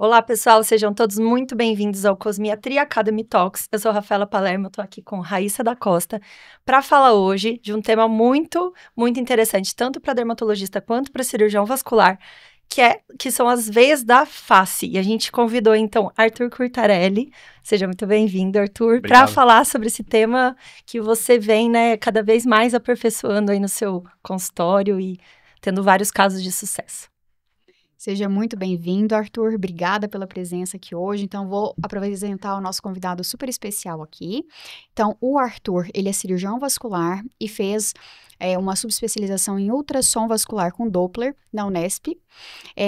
Olá, pessoal, sejam todos muito bem-vindos ao Cosmiatria Academy Talks. Eu sou Rafaela Palermo, estou aqui com Raíssa da Costa para falar hoje de um tema muito interessante, tanto para dermatologista quanto para cirurgião vascular, que são as veias da face. E a gente convidou, então, Arthur Curtarelli. Seja muito bem-vindo, Arthur, para falar sobre esse tema que você vem, né, cada vez mais aperfeiçoando aí no seu consultório e tendo vários casos de sucesso. Seja muito bem-vindo, Arthur. Obrigada pela presença aqui hoje. Então, vou apresentar o nosso convidado super especial aqui. Então, o Arthur, ele é cirurgião vascular e fez uma subespecialização em ultrassom vascular com Doppler na Unesp,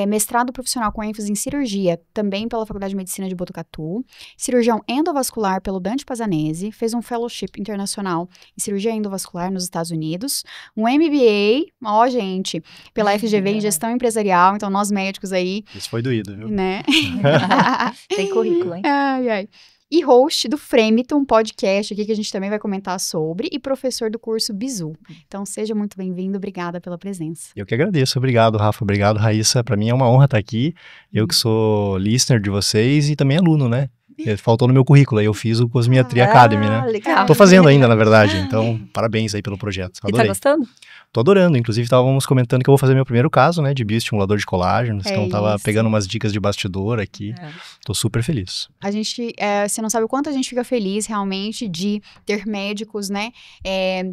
mestrado profissional com ênfase em cirurgia, também pela Faculdade de Medicina de Botucatu, cirurgião endovascular pelo Dante Pazzanese, fez um fellowship internacional em cirurgia endovascular nos Estados Unidos, um MBA, gente, pela FGV em gestão empresarial, então nós médicos aí. Isso foi doído, viu? Né? Tem currículo, hein? Ai. E host do Fremiton, um podcast aqui que a gente também vai comentar sobre, e professor do curso Bizu. Então, seja muito bem-vindo, obrigada pela presença. Eu que agradeço, obrigado, Rafa, obrigado, Raíssa. Para mim é uma honra estar aqui, eu que sou listener de vocês e também aluno, né? Faltou no meu currículo, aí eu fiz o Cosmiatria Academy, né? Legal. Tô fazendo ainda, na verdade, então parabéns aí pelo projeto, adorei. E tá gostando? Tô adorando, inclusive estávamos comentando que eu vou fazer meu primeiro caso, né, de bioestimulador de colágeno, então tava pegando umas dicas de bastidor aqui, tô super feliz. A gente, você não sabe o quanto a gente fica feliz realmente de ter médicos, né,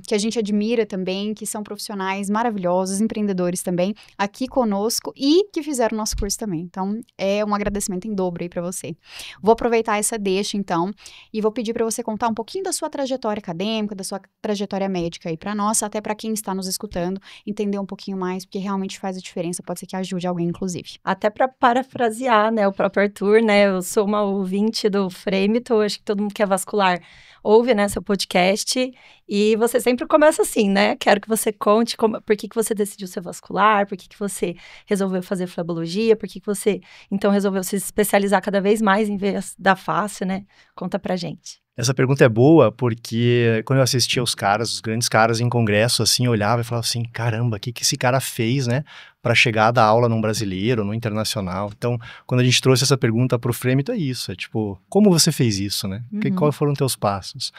que a gente admira também, que são profissionais maravilhosos, empreendedores também, aqui conosco e que fizeram o nosso curso também. Então, é um agradecimento em dobro aí pra você. Vou aproveitar essa deixa, então, e vou pedir para você contar um pouquinho da sua trajetória acadêmica, da sua trajetória médica aí para nós, até para quem está nos escutando, entender um pouquinho mais, porque realmente faz a diferença, pode ser que ajude alguém, inclusive. Até para parafrasear, né, o próprio Arthur, né, eu sou uma ouvinte do Fremiton, acho que todo mundo que é vascular ouve, né, seu podcast, e você sempre começa assim, né, quero que você conte por que você decidiu ser vascular, por que você resolveu fazer flebologia, por que você, então, resolveu se especializar cada vez mais em veias da face, né, conta pra gente. Essa pergunta é boa porque quando eu assistia os grandes caras em congresso, assim, eu olhava e falava assim, caramba, o que esse cara fez, né, para chegar a dar aula num brasileiro, num internacional. Então, quando a gente trouxe essa pergunta pro Fremiton, é isso, é tipo, como você fez isso, né? Quais foram teus passos?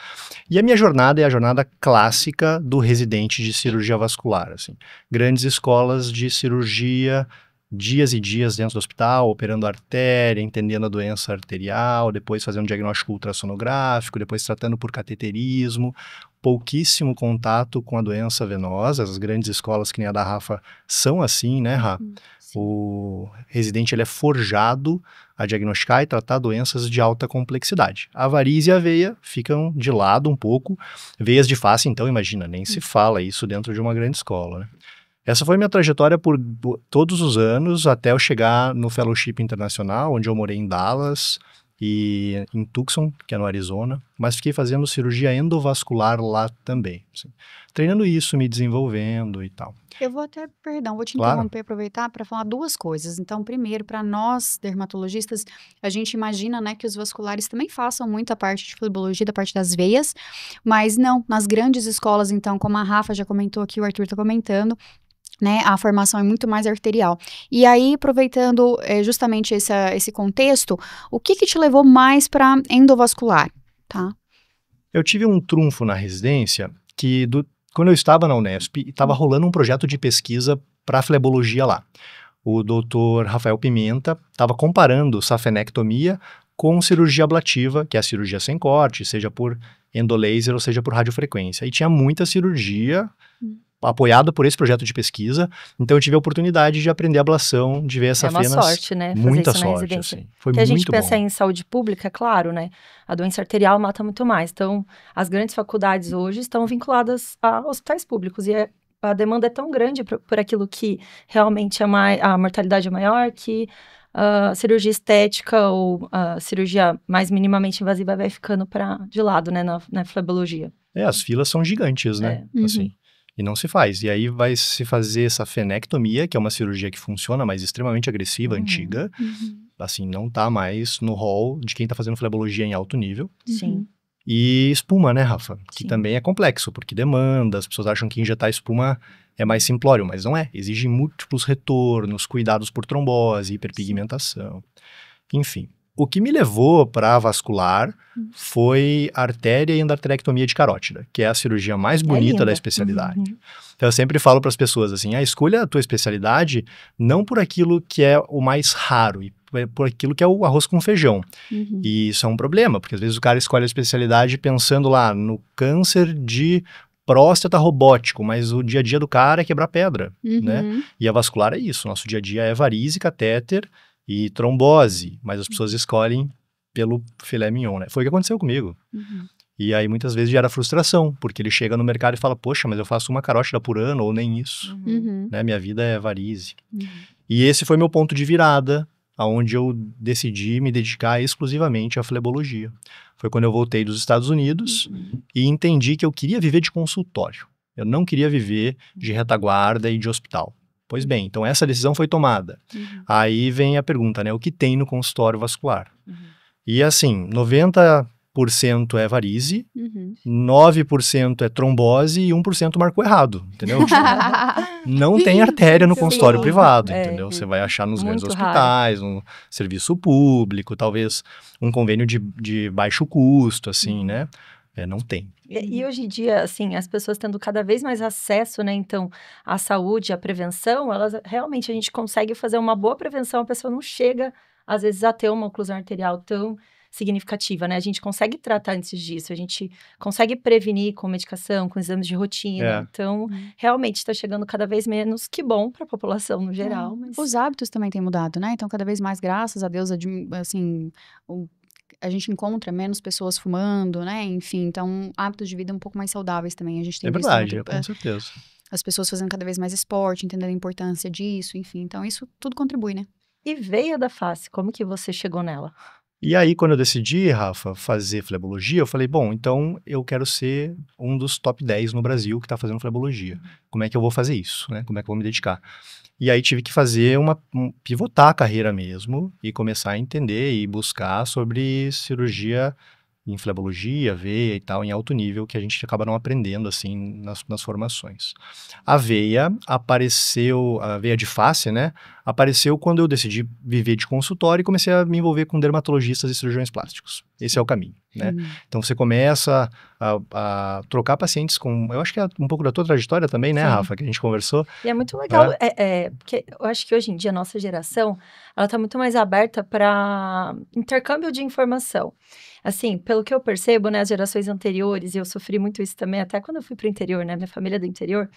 E a minha jornada é a jornada clássica do residente de cirurgia vascular, assim. Grandes escolas de cirurgia, dias e dias dentro do hospital, operando a artéria, entendendo a doença arterial, depois fazendo diagnóstico ultrassonográfico, depois tratando por cateterismo, pouquíssimo contato com a doença venosa. As grandes escolas que nem a da Rafa são assim, né, Rafa? O residente ele é forjado a diagnosticar e tratar doenças de alta complexidade. A variz e a veia ficam de lado um pouco. Veias de face, então, imagina, nem se fala isso dentro de uma grande escola, né? Essa foi minha trajetória por todos os anos, até eu chegar no Fellowship Internacional, onde eu morei em Dallas e em Tucson, que é no Arizona, mas fiquei fazendo cirurgia endovascular lá também, assim, treinando isso, me desenvolvendo e tal. Eu vou até, vou te interromper, aproveitar para falar duas coisas. Então, primeiro, para nós dermatologistas, a gente imagina, né, que os vasculares também façam muita parte de flebologia, da parte das veias, mas não, nas grandes escolas, então, como a Rafa já comentou aqui, o Arthur está comentando, né, a formação é muito mais arterial. E aí, aproveitando justamente esse contexto, o que te levou mais para endovascular, tá? Eu tive um trunfo na residência que, quando eu estava na Unesp, estava rolando um projeto de pesquisa para flebologia lá. O doutor Rafael Pimenta estava comparando safenectomia com cirurgia ablativa, que é a cirurgia sem corte, seja por endolaser ou seja por radiofrequência. E tinha muita cirurgia apoiado por esse projeto de pesquisa, então eu tive a oportunidade de aprender ablação, de ver essa safenas. É uma sorte, né? Muita sorte, assim. Foi muito bom. Porque a gente pensa em saúde pública, é claro, né? A doença arterial mata muito mais. Então, as grandes faculdades hoje estão vinculadas a hospitais públicos e a demanda é tão grande por aquilo que realmente a mortalidade é maior que a cirurgia estética ou a cirurgia mais minimamente invasiva vai ficando de lado, né, na flebologia. As filas são gigantes, né? Assim. E não se faz. E aí vai se fazer essa fenectomia, que é uma cirurgia que funciona, mas extremamente agressiva, antiga. Assim, não tá mais no hall de quem tá fazendo flebologia em alto nível. Sim. E espuma, né, Rafa? Que também é complexo, porque demanda, as pessoas acham que injetar espuma é mais simplório, mas não é. Exige múltiplos retornos, cuidados por trombose, hiperpigmentação. Enfim, o que me levou para vascular foi artéria e endarterectomia de carótida, que é a cirurgia mais bonita da especialidade. Então eu sempre falo para as pessoas assim, escolha a tua especialidade não por aquilo que é o mais raro, e por aquilo que é o arroz com feijão. E isso é um problema, porque às vezes o cara escolhe a especialidade pensando lá no câncer de próstata robótico, mas o dia a dia do cara é quebrar pedra, né? E a vascular é isso, nosso dia a dia é varize, catéter e trombose, mas as pessoas escolhem pelo filé mignon, né? Foi o que aconteceu comigo. E aí muitas vezes gera frustração, porque ele chega no mercado e fala, poxa, mas eu faço uma carótida por ano, ou nem isso, né? Minha vida é varize. E esse foi meu ponto de virada, onde eu decidi me dedicar exclusivamente à flebologia. Foi quando eu voltei dos Estados Unidos e entendi que eu queria viver de consultório. Eu não queria viver de retaguarda e de hospital. Pois bem, então essa decisão foi tomada. Aí vem a pergunta, né? O que tem no consultório vascular? E assim, 90% é varize, 9% é trombose e 1% marcou errado, entendeu? Não tem artéria no consultório privado, entendeu? Você vai achar nos grandes hospitais, no serviço público, talvez um convênio de baixo custo, assim, né? Não tem. E hoje em dia, assim, as pessoas tendo cada vez mais acesso, né, então, à saúde, à prevenção, realmente a gente consegue fazer uma boa prevenção, a pessoa não chega, às vezes, a ter uma oclusão arterial tão significativa, né? A gente consegue tratar antes disso, a gente consegue prevenir com medicação, com exames de rotina. Então, realmente está chegando cada vez menos, que bom para a população no geral. Mas... Os hábitos também têm mudado, né? Então, cada vez mais, graças a Deus, assim, a gente encontra menos pessoas fumando, né? Enfim, então, hábitos de vida um pouco mais saudáveis também. A gente tem visto verdade, com certeza. As pessoas fazendo cada vez mais esporte, entendendo a importância disso, enfim. Então, isso tudo contribui, né? E veia da face, como que você chegou nela? E aí, quando eu decidi, Rafa, fazer flebologia, eu falei, bom, então eu quero ser um dos top 10 no Brasil que está fazendo flebologia. Como é que eu vou fazer isso, né? Como é que eu vou me dedicar? E aí tive que fazer pivotar a carreira mesmo e começar a entender e buscar sobre cirurgia em flebologia, veia e tal, em alto nível, que a gente acaba não aprendendo, assim, nas formações. A veia apareceu, a veia de face, né, apareceu quando eu decidi viver de consultório e comecei a me envolver com dermatologistas e cirurgiões plásticos. Esse é o caminho, né? Então, você começa a trocar pacientes com... Eu acho que é um pouco da tua trajetória também, né, Rafa, que a gente conversou. E é muito legal, porque eu acho que hoje em dia a nossa geração, ela tá muito mais aberta para intercâmbio de informação. Assim, pelo que eu percebo, né, as gerações anteriores, e eu sofri muito isso também, até quando eu fui pro interior, né, minha família é do interior,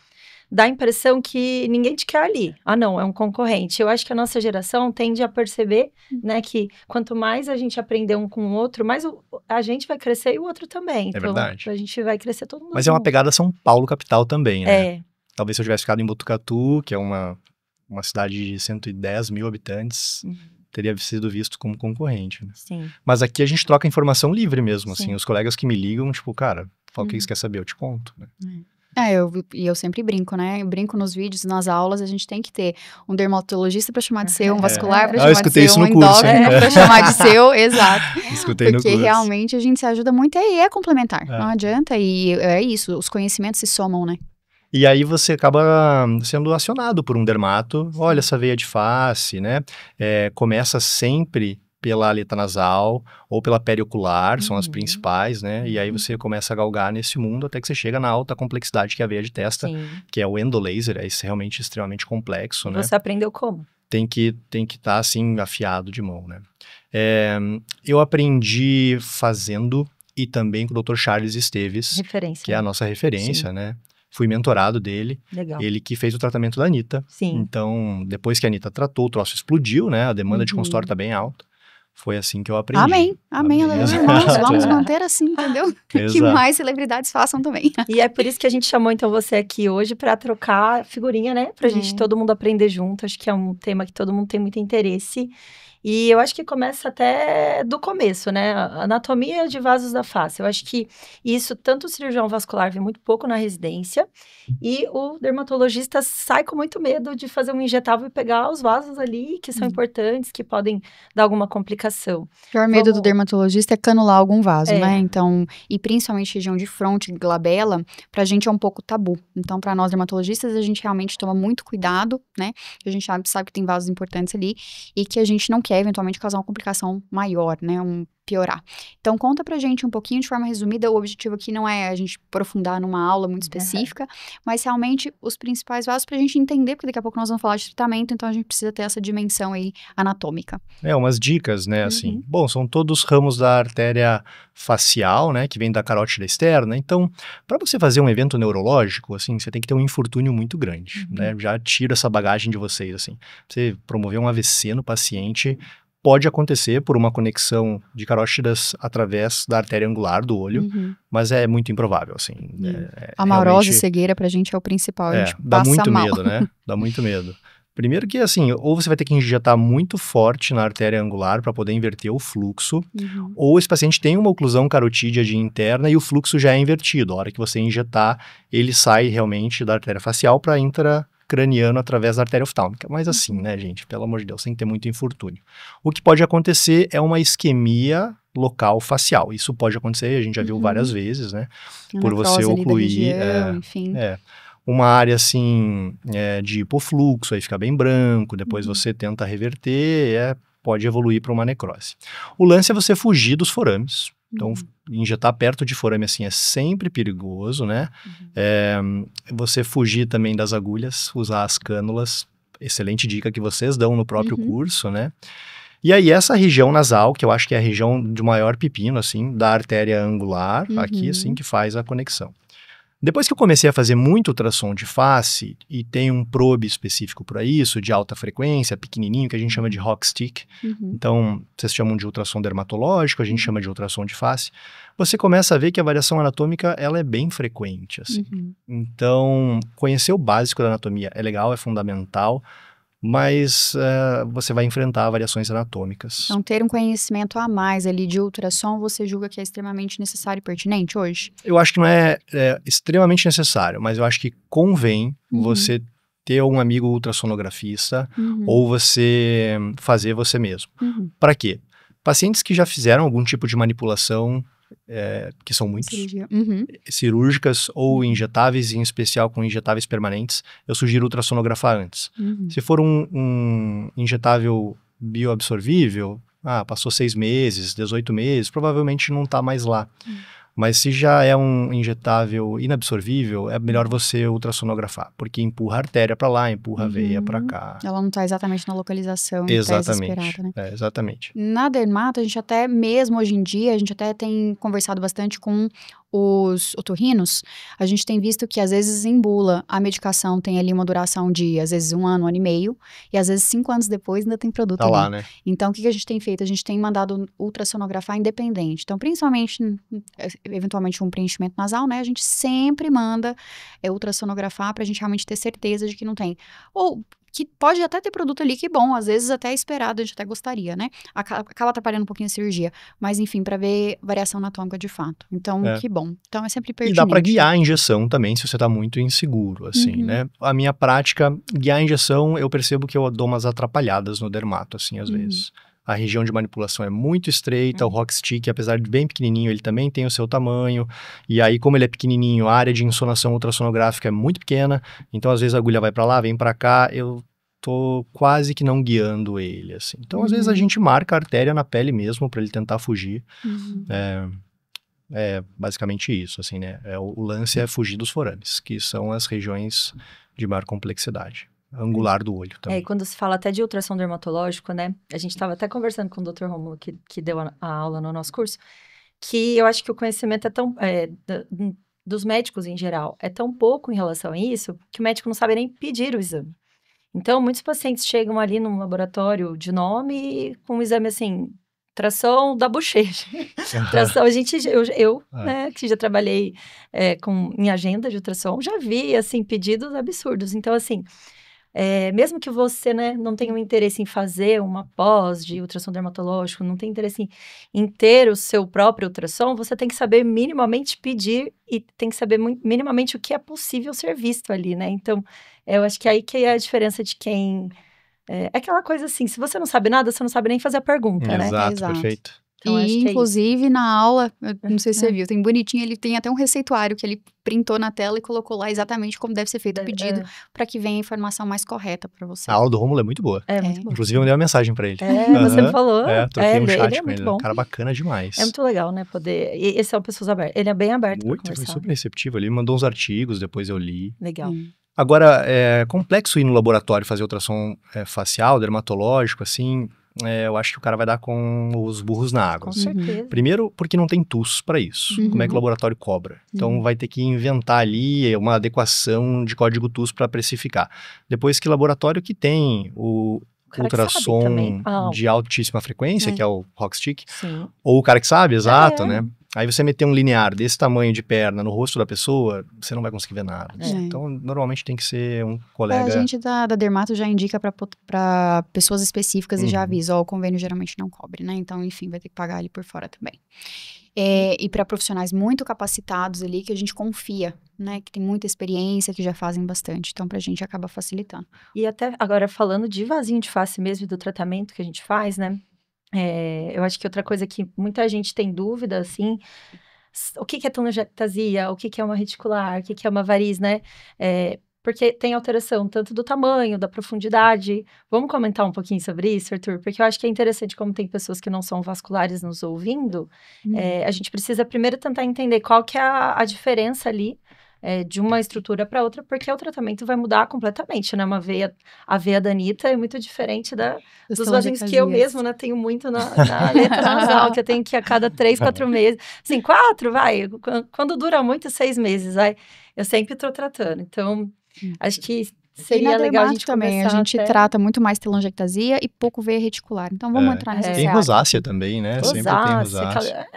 dá a impressão que ninguém te quer ali. Ah, não, é um concorrente. Eu acho que a nossa geração tende a perceber, né, que quanto mais a gente aprender um com o outro, mais a gente vai crescer e o outro também. Então, verdade. A gente vai crescer todo mundo. Mas é uma pegada São Paulo capital também, né? É. Talvez se eu tivesse ficado em Botucatu, que é uma cidade de 110 mil habitantes... teria sido visto como concorrente, né? Sim. Mas aqui a gente troca informação livre mesmo, assim, os colegas que me ligam, tipo, cara, fala o que você quer saber, eu te conto, né? Eu sempre brinco, né? Eu brinco nos vídeos, nas aulas, a gente tem que ter um dermatologista para chamar de seu, um vascular para chamar de seu, um endócrino para chamar de seu, exato. Escutei no curso. Porque realmente a gente se ajuda muito e é complementar, não adianta, e é isso, os conhecimentos se somam, né? E aí você acaba sendo acionado por um dermato, olha essa veia de face, né? Começa sempre pela aleta nasal ou pela periocular, são as principais, né? E aí você começa a galgar nesse mundo até que você chega na alta complexidade que é a veia de testa, que é o endolaser, é realmente extremamente complexo, né? Você aprendeu como? Tem que estar, assim, afiado de mão, né? Eu aprendi fazendo e também com o Dr. Charles Esteves, referência, que é a nossa referência, né? Fui mentorado dele. Legal. Ele que fez o tratamento da Anitta. Sim. Então, depois que a Anitta tratou, o troço explodiu, né? A demanda de consultório tá bem alta. Foi assim que eu aprendi. Amém. Vamos manter assim, entendeu? Que mais celebridades façam também. E é por isso que a gente chamou, então, você aqui hoje para trocar figurinha, né? Pra gente todo mundo aprender junto. Acho que é um tema que todo mundo tem muito interesse. E eu acho que começa até do começo, né? A anatomia de vasos da face. Eu acho que isso, tanto o cirurgião vascular vê muito pouco na residência, e o dermatologista sai com muito medo de fazer um injetável e pegar os vasos ali, que são importantes, que podem dar alguma complicação. O pior medo do dermatologista é canular algum vaso, né? Então, e principalmente região de fronte, glabela, pra gente é um pouco tabu. Então, pra nós dermatologistas, a gente realmente toma muito cuidado, né? A gente sabe que tem vasos importantes ali, e que a gente não quer quer eventualmente causar uma complicação maior, né, piorar. Então, conta pra gente um pouquinho, de forma resumida, o objetivo aqui não é a gente aprofundar numa aula muito específica, mas realmente os principais vasos pra gente entender, porque daqui a pouco nós vamos falar de tratamento, então a gente precisa ter essa dimensão aí anatômica. Umas dicas, né, assim. Bom, são todos ramos da artéria facial, né, que vem da carótida externa. Então, para você fazer um evento neurológico, assim, você tem que ter um infortúnio muito grande, né? Já tira essa bagagem de vocês, assim. Você promover um AVC no paciente pode acontecer por uma conexão de carótidas através da artéria angular do olho, mas é muito improvável, assim. A maurose e cegueira pra gente é o principal, a gente dá passa muito mal. medo, né? Dá muito medo. Primeiro que, assim, ou você vai ter que injetar muito forte na artéria angular para poder inverter o fluxo, ou esse paciente tem uma oclusão carotídea interna e o fluxo já é invertido. A hora que você injetar, ele sai realmente da artéria facial para intracraniano através da artéria oftálmica. Mas assim, né, gente, pelo amor de Deus, tem que ter muito infortúnio. O que pode acontecer é uma isquemia local facial. Isso pode acontecer, a gente já viu várias vezes, né? Por você ocluir... enfim... uma área assim de hipofluxo, aí fica bem branco, depois você tenta reverter, pode evoluir para uma necrose. O lance é você fugir dos forames. Então, injetar perto de forame assim é sempre perigoso, né? Você fugir também das agulhas, usar as cânulas, excelente dica que vocês dão no próprio curso, né? E aí, essa região nasal, que eu acho que é a região de maior pepino, assim, da artéria angular, aqui, assim, que faz a conexão. Depois que eu comecei a fazer muito ultrassom de face, e tem um probe específico para isso, de alta frequência, pequenininho, que a gente chama de hockey stick. Então, vocês chamam de ultrassom dermatológico, a gente chama de ultrassom de face. Você começa a ver que a variação anatômica, ela é bem frequente, assim. Então, conhecer o básico da anatomia é legal, é fundamental, mas você vai enfrentar variações anatômicas. Então, ter um conhecimento a mais ali de ultrassom, você julga que é extremamente necessário e pertinente hoje? Eu acho que não é extremamente necessário, mas eu acho que convém você ter um amigo ultrassonografista ou você fazer você mesmo. Para quê? Pacientes que já fizeram algum tipo de manipulação, que são muitos, cirúrgicas ou injetáveis, em especial com injetáveis permanentes, eu sugiro ultrassonografar antes. Se for um injetável bioabsorvível, passou 6 meses, 18 meses, provavelmente não está mais lá. Mas se já é um injetável inabsorvível, é melhor você ultrassonografar, porque empurra a artéria para lá, empurra a veia para cá. Ela não está exatamente na localização esperada, né? Exatamente. Na dermato, a gente até, mesmo hoje em dia, a gente até tem conversado bastante com os otorrinos. A gente tem visto que, às vezes, em bula, a medicação tem ali uma duração de, às vezes, 1 ano, 1 ano e meio, e às vezes 5 anos depois ainda tem produto ali. Lá, né? Então, o que a gente tem feito? A gente tem mandado ultrassonografar independente. Então, principalmente, eventualmente, um preenchimento nasal, né? A gente sempre manda ultrassonografar pra gente realmente ter certeza de que não tem. Ou que pode até ter produto ali que, bom, às vezes até é esperado, a gente até gostaria, né? Acaba atrapalhando um pouquinho a cirurgia. Mas, enfim, para ver variação anatômica de fato. Então, que bom. Então, é sempre pertinente. E dá para guiar a injeção também, se você tá muito inseguro, assim, né? A minha prática, guiar a injeção, eu percebo que eu dou umas atrapalhadas no dermato, assim, às vezes. A região de manipulação é muito estreita, o hockey stick, apesar de bem pequenininho, ele também tem o seu tamanho. E aí, como ele é pequenininho, a área de insonação ultrassonográfica é muito pequena. Então, às vezes, a agulha vai para lá, vem para cá, eu tô quase que não guiando ele, assim. Então, às vezes, a gente marca a artéria na pele mesmo, para ele tentar fugir. É basicamente isso, assim, né? O lance é fugir dos forames, que são as regiões de maior complexidade. Angular do olho também. E quando se fala até de ultrassom dermatológico, né? A gente estava até conversando com o Dr. Rômulo, que deu a aula no nosso curso, que eu acho que o conhecimento é tão... dos médicos em geral, é tão pouco em relação a isso, que o médico não sabe nem pedir o exame. Então, muitos pacientes chegam ali num laboratório de nome com um exame assim... Tração da bochecha. Tração, né, que já trabalhei em agenda de ultrassom, já vi, assim, pedidos absurdos. Então, assim, mesmo que você, né, não tenha um interesse em fazer uma pós de ultrassom dermatológico, não tem interesse em ter o seu próprio ultrassom, você tem que saber minimamente pedir e tem que saber minimamente o que é possível ser visto ali, né? Então, eu acho que aí que é a diferença de quem... É aquela coisa assim, se você não sabe nada, você não sabe nem fazer a pergunta, né? Exato, perfeito. Então, e, acho que é isso. inclusive, na aula, eu não sei se você viu, tem bonitinho, ele tem até um receituário que ele printou na tela e colocou lá exatamente como deve ser feito o pedido, para que venha a informação mais correta para você. A aula do Rômulo é muito boa. É muito bom. Inclusive, eu mandei uma mensagem pra ele. Você me falou. Troquei um chat ele é com muito ele. bom. Um cara bacana demais. É muito legal, né? Poder. E esse é uma pessoa aberta. Ele é bem aberto pra Muito, foi conversar. super receptivo. Ele me mandou uns artigos, depois eu li. Legal. Agora, é complexo ir no laboratório fazer ultrassom facial, dermatológico, assim. Eu acho que o cara vai dar com os burros na água. Com certeza. Primeiro, porque não tem TUS para isso. Como é que o laboratório cobra? Então, vai ter que inventar ali uma adequação de código TUS para precificar. Depois, que laboratório que tem o ultrassom de altíssima frequência, que é o Rockstick, Sim. ou o cara que sabe, exato, né? Aí você meter um linear desse tamanho de perna no rosto da pessoa, você não vai conseguir ver nada. Então, normalmente tem que ser um colega... A gente da Dermato já indica para pessoas específicas e já avisa, o convênio geralmente não cobre, né? Então, enfim, vai ter que pagar ali por fora também. E para profissionais muito capacitados ali, que a gente confia, né? Que tem muita experiência, que já fazem bastante. Então, pra gente acaba facilitando. E até agora, falando de vasinho de face mesmo, do tratamento que a gente faz, né? Eu acho que outra coisa que muita gente tem dúvida, assim, o que é telangiectasia, o que é uma reticular, o que é uma variz, né? Porque tem alteração tanto do tamanho, da profundidade. Vamos comentar um pouquinho sobre isso, Arthur? Porque eu acho que é interessante, como tem pessoas que não são vasculares nos ouvindo, a gente precisa primeiro tentar entender qual que é a diferença ali de uma estrutura para outra, porque o tratamento vai mudar completamente, né? A veia da Anitta é muito diferente dos vasinhos que eu mesmo, né, tenho muito na letra nasal, que eu tenho que ir a cada 3, 4 meses. Assim, 4, vai. Quando dura muito, 6 meses, vai. Eu sempre tô tratando. Então, acho que seria legal a gente também, a gente trata muito mais telangiectasia e pouco veia reticular. Então, vamos entrar nessa Tem rosácea também, né? Sempre tem rosácea.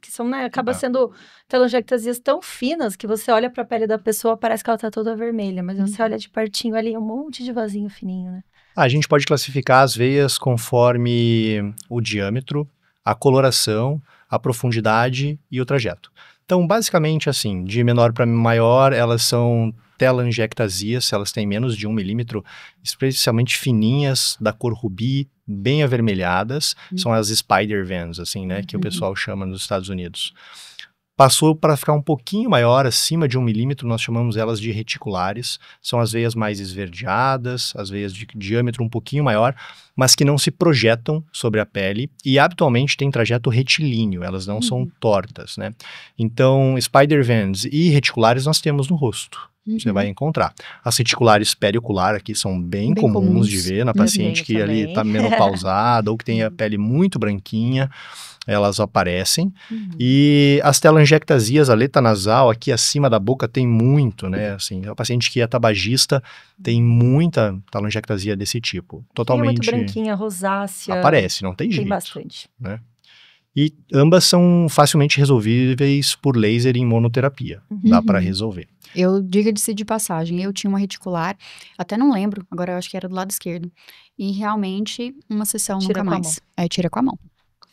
Que são, né, acaba sendo telangiectasias tão finas que você olha para a pele da pessoa, parece que ela tá toda vermelha, mas você olha de pertinho ali, um monte de vasinho fininho, né? A gente pode classificar as veias conforme o diâmetro, a coloração, a profundidade e o trajeto. Então, basicamente, assim, de menor para maior, elas são telangiectasias, elas têm menos de 1 milímetro, especialmente fininhas, da cor rubi, bem avermelhadas, são as spider veins, assim, né, que o pessoal chama nos Estados Unidos. Passou para ficar um pouquinho maior, acima de 1 milímetro, nós chamamos elas de reticulares, são as veias mais esverdeadas, as veias de diâmetro um pouquinho maior, mas que não se projetam sobre a pele e habitualmente têm trajeto retilíneo, elas não são tortas, né? Então, spider veins e reticulares nós temos no rosto. Você vai encontrar. As reticulares periocular aqui são bem comuns de ver na paciente que ali está menopausada ou que tem a pele muito branquinha, elas aparecem. E as telangiectasias, a aleta nasal aqui acima da boca tem muito, né? Assim, a paciente que é tabagista tem muita telangiectasia desse tipo. Totalmente. Tem muito branquinha, rosácea. Aparece, não tem jeito. Tem bastante. Né? E ambas são facilmente resolvíveis por laser em monoterapia. Dá para resolver. Eu, diga-se de passagem, eu tinha uma reticular, até não lembro, agora eu acho que era do lado esquerdo. E realmente, uma sessão nunca mais. Tira com a mão.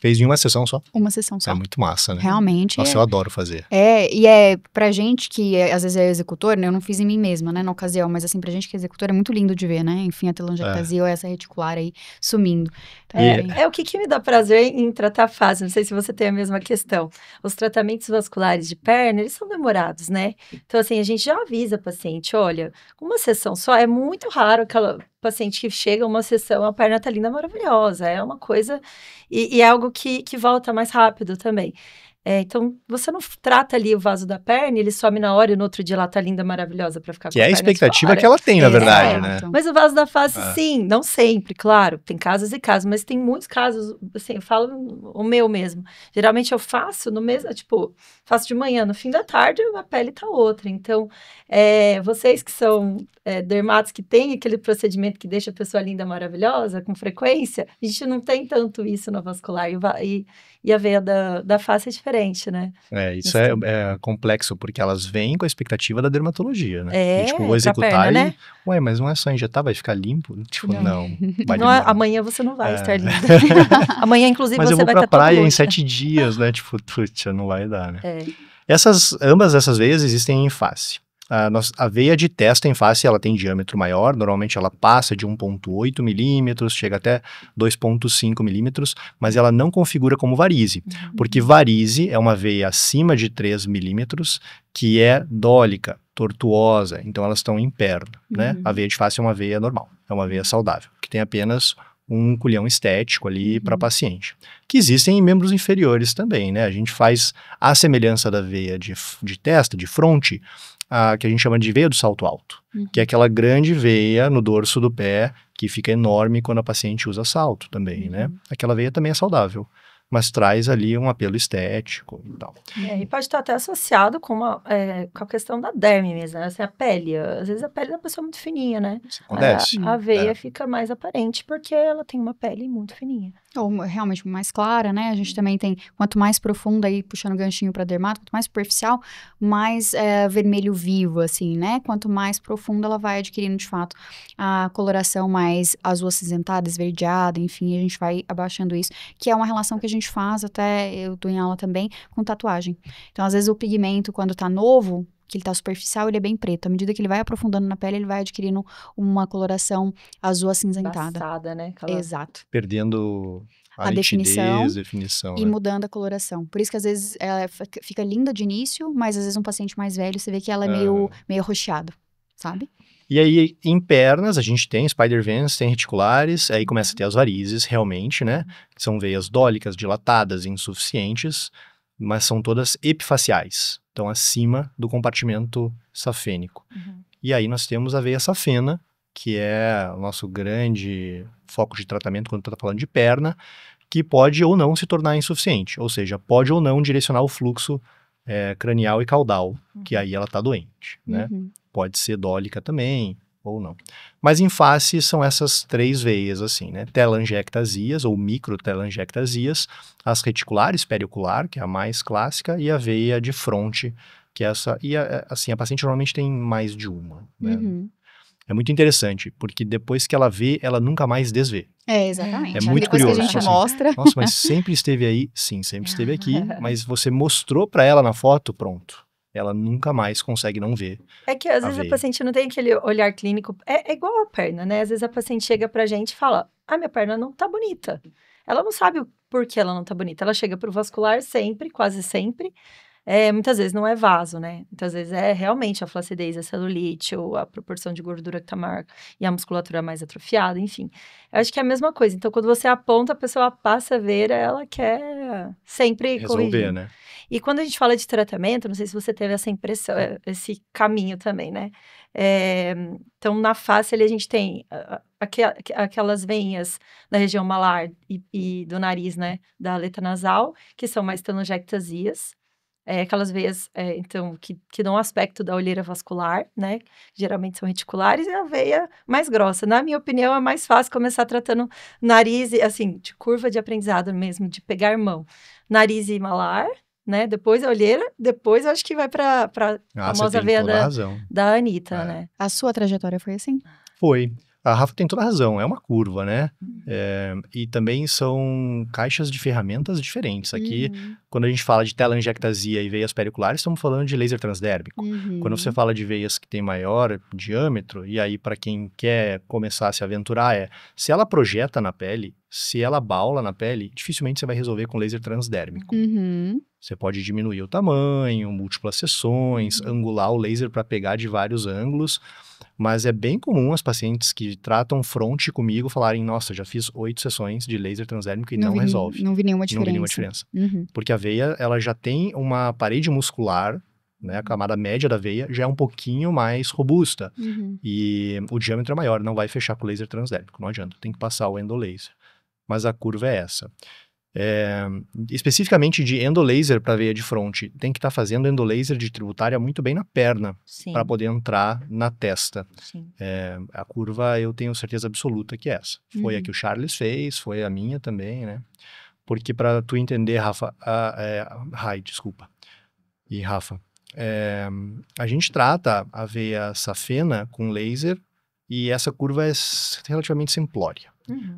Fez em uma sessão só? Uma sessão só. É muito massa, né? Realmente. Nossa, eu adoro fazer. E pra gente que às vezes é executor, né? Eu não fiz em mim mesma, né? Na ocasião, mas assim, pra gente que é executor é muito lindo de ver, né? Enfim, a telangiectasia ou essa reticular aí sumindo. Então, o que me dá prazer em tratar fase, não sei se você tem a mesma questão. Os tratamentos vasculares de perna, eles são demorados, né? Então, assim, a gente já avisa a paciente, olha, uma sessão só, é muito raro aquela paciente que chega uma sessão, a perna tá linda, maravilhosa, é uma coisa, e é algo que volta mais rápido também. Então, você não trata ali o vaso da perna, ele some na hora e no outro dia ela tá linda, maravilhosa pra ficar com a perna. Que é a expectativa que ela tem, na verdade, né? Mas o vaso da face, sim, não sempre, claro. Tem casos e casos, mas tem muitos casos, assim, eu falo o meu mesmo. Geralmente eu faço no mesmo, tipo, faço de manhã, no fim da tarde a pele tá outra. Então, vocês que são dermatos que têm aquele procedimento que deixa a pessoa linda, maravilhosa, com frequência, a gente não tem tanto isso na vascular. E a veia da face é diferente, né? Isso é complexo, porque elas vêm com a expectativa da dermatologia, né? E, tipo, vou executar perna, né? Ué, mas não é só injetar, vai ficar limpo? Tipo, não vai não amanhã você não vai estar linda. Amanhã, inclusive, mas você vai estar Mas eu vou pra praia em 7 dias, né? Tipo, putz, não vai dar, né? Ambas essas veias existem em face. A veia de testa em face, ela tem diâmetro maior, normalmente ela passa de 1,8 milímetros, chega até 2,5 milímetros, mas ela não configura como varize, porque varize é uma veia acima de 3 milímetros, que é dólica, tortuosa, então elas estão em perna, né? A veia de face é uma veia normal, é uma veia saudável, que tem apenas um culhão estético ali para paciente. Que existem em membros inferiores também, né? A gente faz a semelhança da veia de testa, de fronte, que a gente chama de veia do salto alto, que é aquela grande veia no dorso do pé que fica enorme quando a paciente usa salto também, né? Aquela veia também é saudável, mas traz ali um apelo estético e tal. E pode estar até associado com a questão da derme mesmo, né? Assim, a pele. Às vezes a pele da pessoa é muito fininha, né? Isso acontece. A veia fica mais aparente porque ela tem uma pele muito fininha. Ou realmente mais clara, né? A gente também tem, quanto mais profunda aí, puxando o ganchinho para dermato, quanto mais superficial, mais vermelho vivo, assim, né? Quanto mais profunda ela vai adquirindo, de fato, a coloração mais azul acinzentada, esverdeada, enfim, a gente vai abaixando isso, que é uma relação que a gente faz, até eu tô em aula também, com tatuagem. Então, às vezes o pigmento, quando tá novo, que ele tá superficial, ele é bem preto. À medida que ele vai aprofundando na pele, ele vai adquirindo uma coloração azul acinzentada. Embaçada, né? Exato. Perdendo a definição. E né? mudando a coloração. Por isso que às vezes ela fica linda de início, mas às vezes um paciente mais velho, você vê que ela é meio arroxeada, sabe? E aí, em pernas, a gente tem spider veins, tem reticulares, aí começa a ter as varizes, realmente, né? Que são veias dólicas, dilatadas, insuficientes, mas são todas epifaciais, então acima do compartimento safênico. E aí nós temos a veia safena, que é o nosso grande foco de tratamento quando está falando de perna, que pode ou não se tornar insuficiente, ou seja, pode ou não direcionar o fluxo cranial e caudal, que aí ela está doente, né? Pode ser dólica também, ou não. Mas em face são essas 3 veias, assim, né? Telangiectasias ou microtelangiectasias, as reticulares, periocular, que é a mais clássica, e a veia de fronte, que é essa. E assim, a paciente normalmente tem mais de uma, né? É muito interessante, porque depois que ela vê, ela nunca mais desvê. Exatamente. É muito depois curioso. que a gente mostra. Nossa, mas sempre esteve aí? Sim, sempre esteve aqui, mas você mostrou para ela na foto, pronto. Ela nunca mais consegue não ver. É que às vezes a paciente não tem aquele olhar clínico, é igual a perna, né? Às vezes a paciente chega pra gente e fala, minha perna não tá bonita. Ela não sabe o porquê ela não tá bonita. Ela chega pro vascular sempre, quase sempre. Muitas vezes não é vaso, né? Muitas vezes é realmente a flacidez, a celulite, ou a proporção de gordura que tá maior e a musculatura mais atrofiada, enfim. Eu acho que é a mesma coisa. Então, quando você aponta, a pessoa passa a ver, ela quer sempre resolver, corrigir. Né? E quando a gente fala de tratamento, não sei se você teve essa impressão, esse caminho também, né? Então, na face ali a gente tem aquelas veinhas da região malar e do nariz, né? Da aleta nasal, que são mais telangiectasias. Aquelas veias, então, que dão aspecto da olheira vascular, né? Geralmente são reticulares, e a veia mais grossa. Na minha opinião, é mais fácil começar tratando nariz, assim, de curva de aprendizado mesmo, de pegar mão. Nariz e malar, né? Depois a olheira, depois eu acho que vai para a famosa veia da Anitta, né? A sua trajetória foi assim? Foi. A Rafa tem toda a razão, é uma curva, né? E também são caixas de ferramentas diferentes. Aqui, quando a gente fala de telangiectasia e veias periculares, estamos falando de laser transdérmico. Quando você fala de veias que têm maior diâmetro, e aí para quem quer começar a se aventurar se ela projeta na pele, se ela baula na pele, dificilmente você vai resolver com laser transdérmico. Você pode diminuir o tamanho, múltiplas sessões, angular o laser para pegar de vários ângulos, mas é bem comum as pacientes que tratam fronte comigo falarem, nossa, já fiz 8 sessões de laser transdérmico e não resolve. Não vi nenhuma diferença. Não vi nenhuma diferença. Porque a veia, ela já tem uma parede muscular, né, a camada média da veia já é um pouquinho mais robusta. E o diâmetro é maior, não vai fechar com laser transdérmico, não adianta, tem que passar o endolaser. Mas a curva é essa. Especificamente de endolaser para veia de fronte, tem que estar fazendo endolaser de tributária muito bem na perna para poder entrar na testa. A curva eu tenho certeza absoluta que é essa. Foi a que o Charles fez, foi a minha também, né? Porque para tu entender, Rafa, desculpa, e Rafa, a gente trata a veia safena com laser e essa curva é relativamente simplória.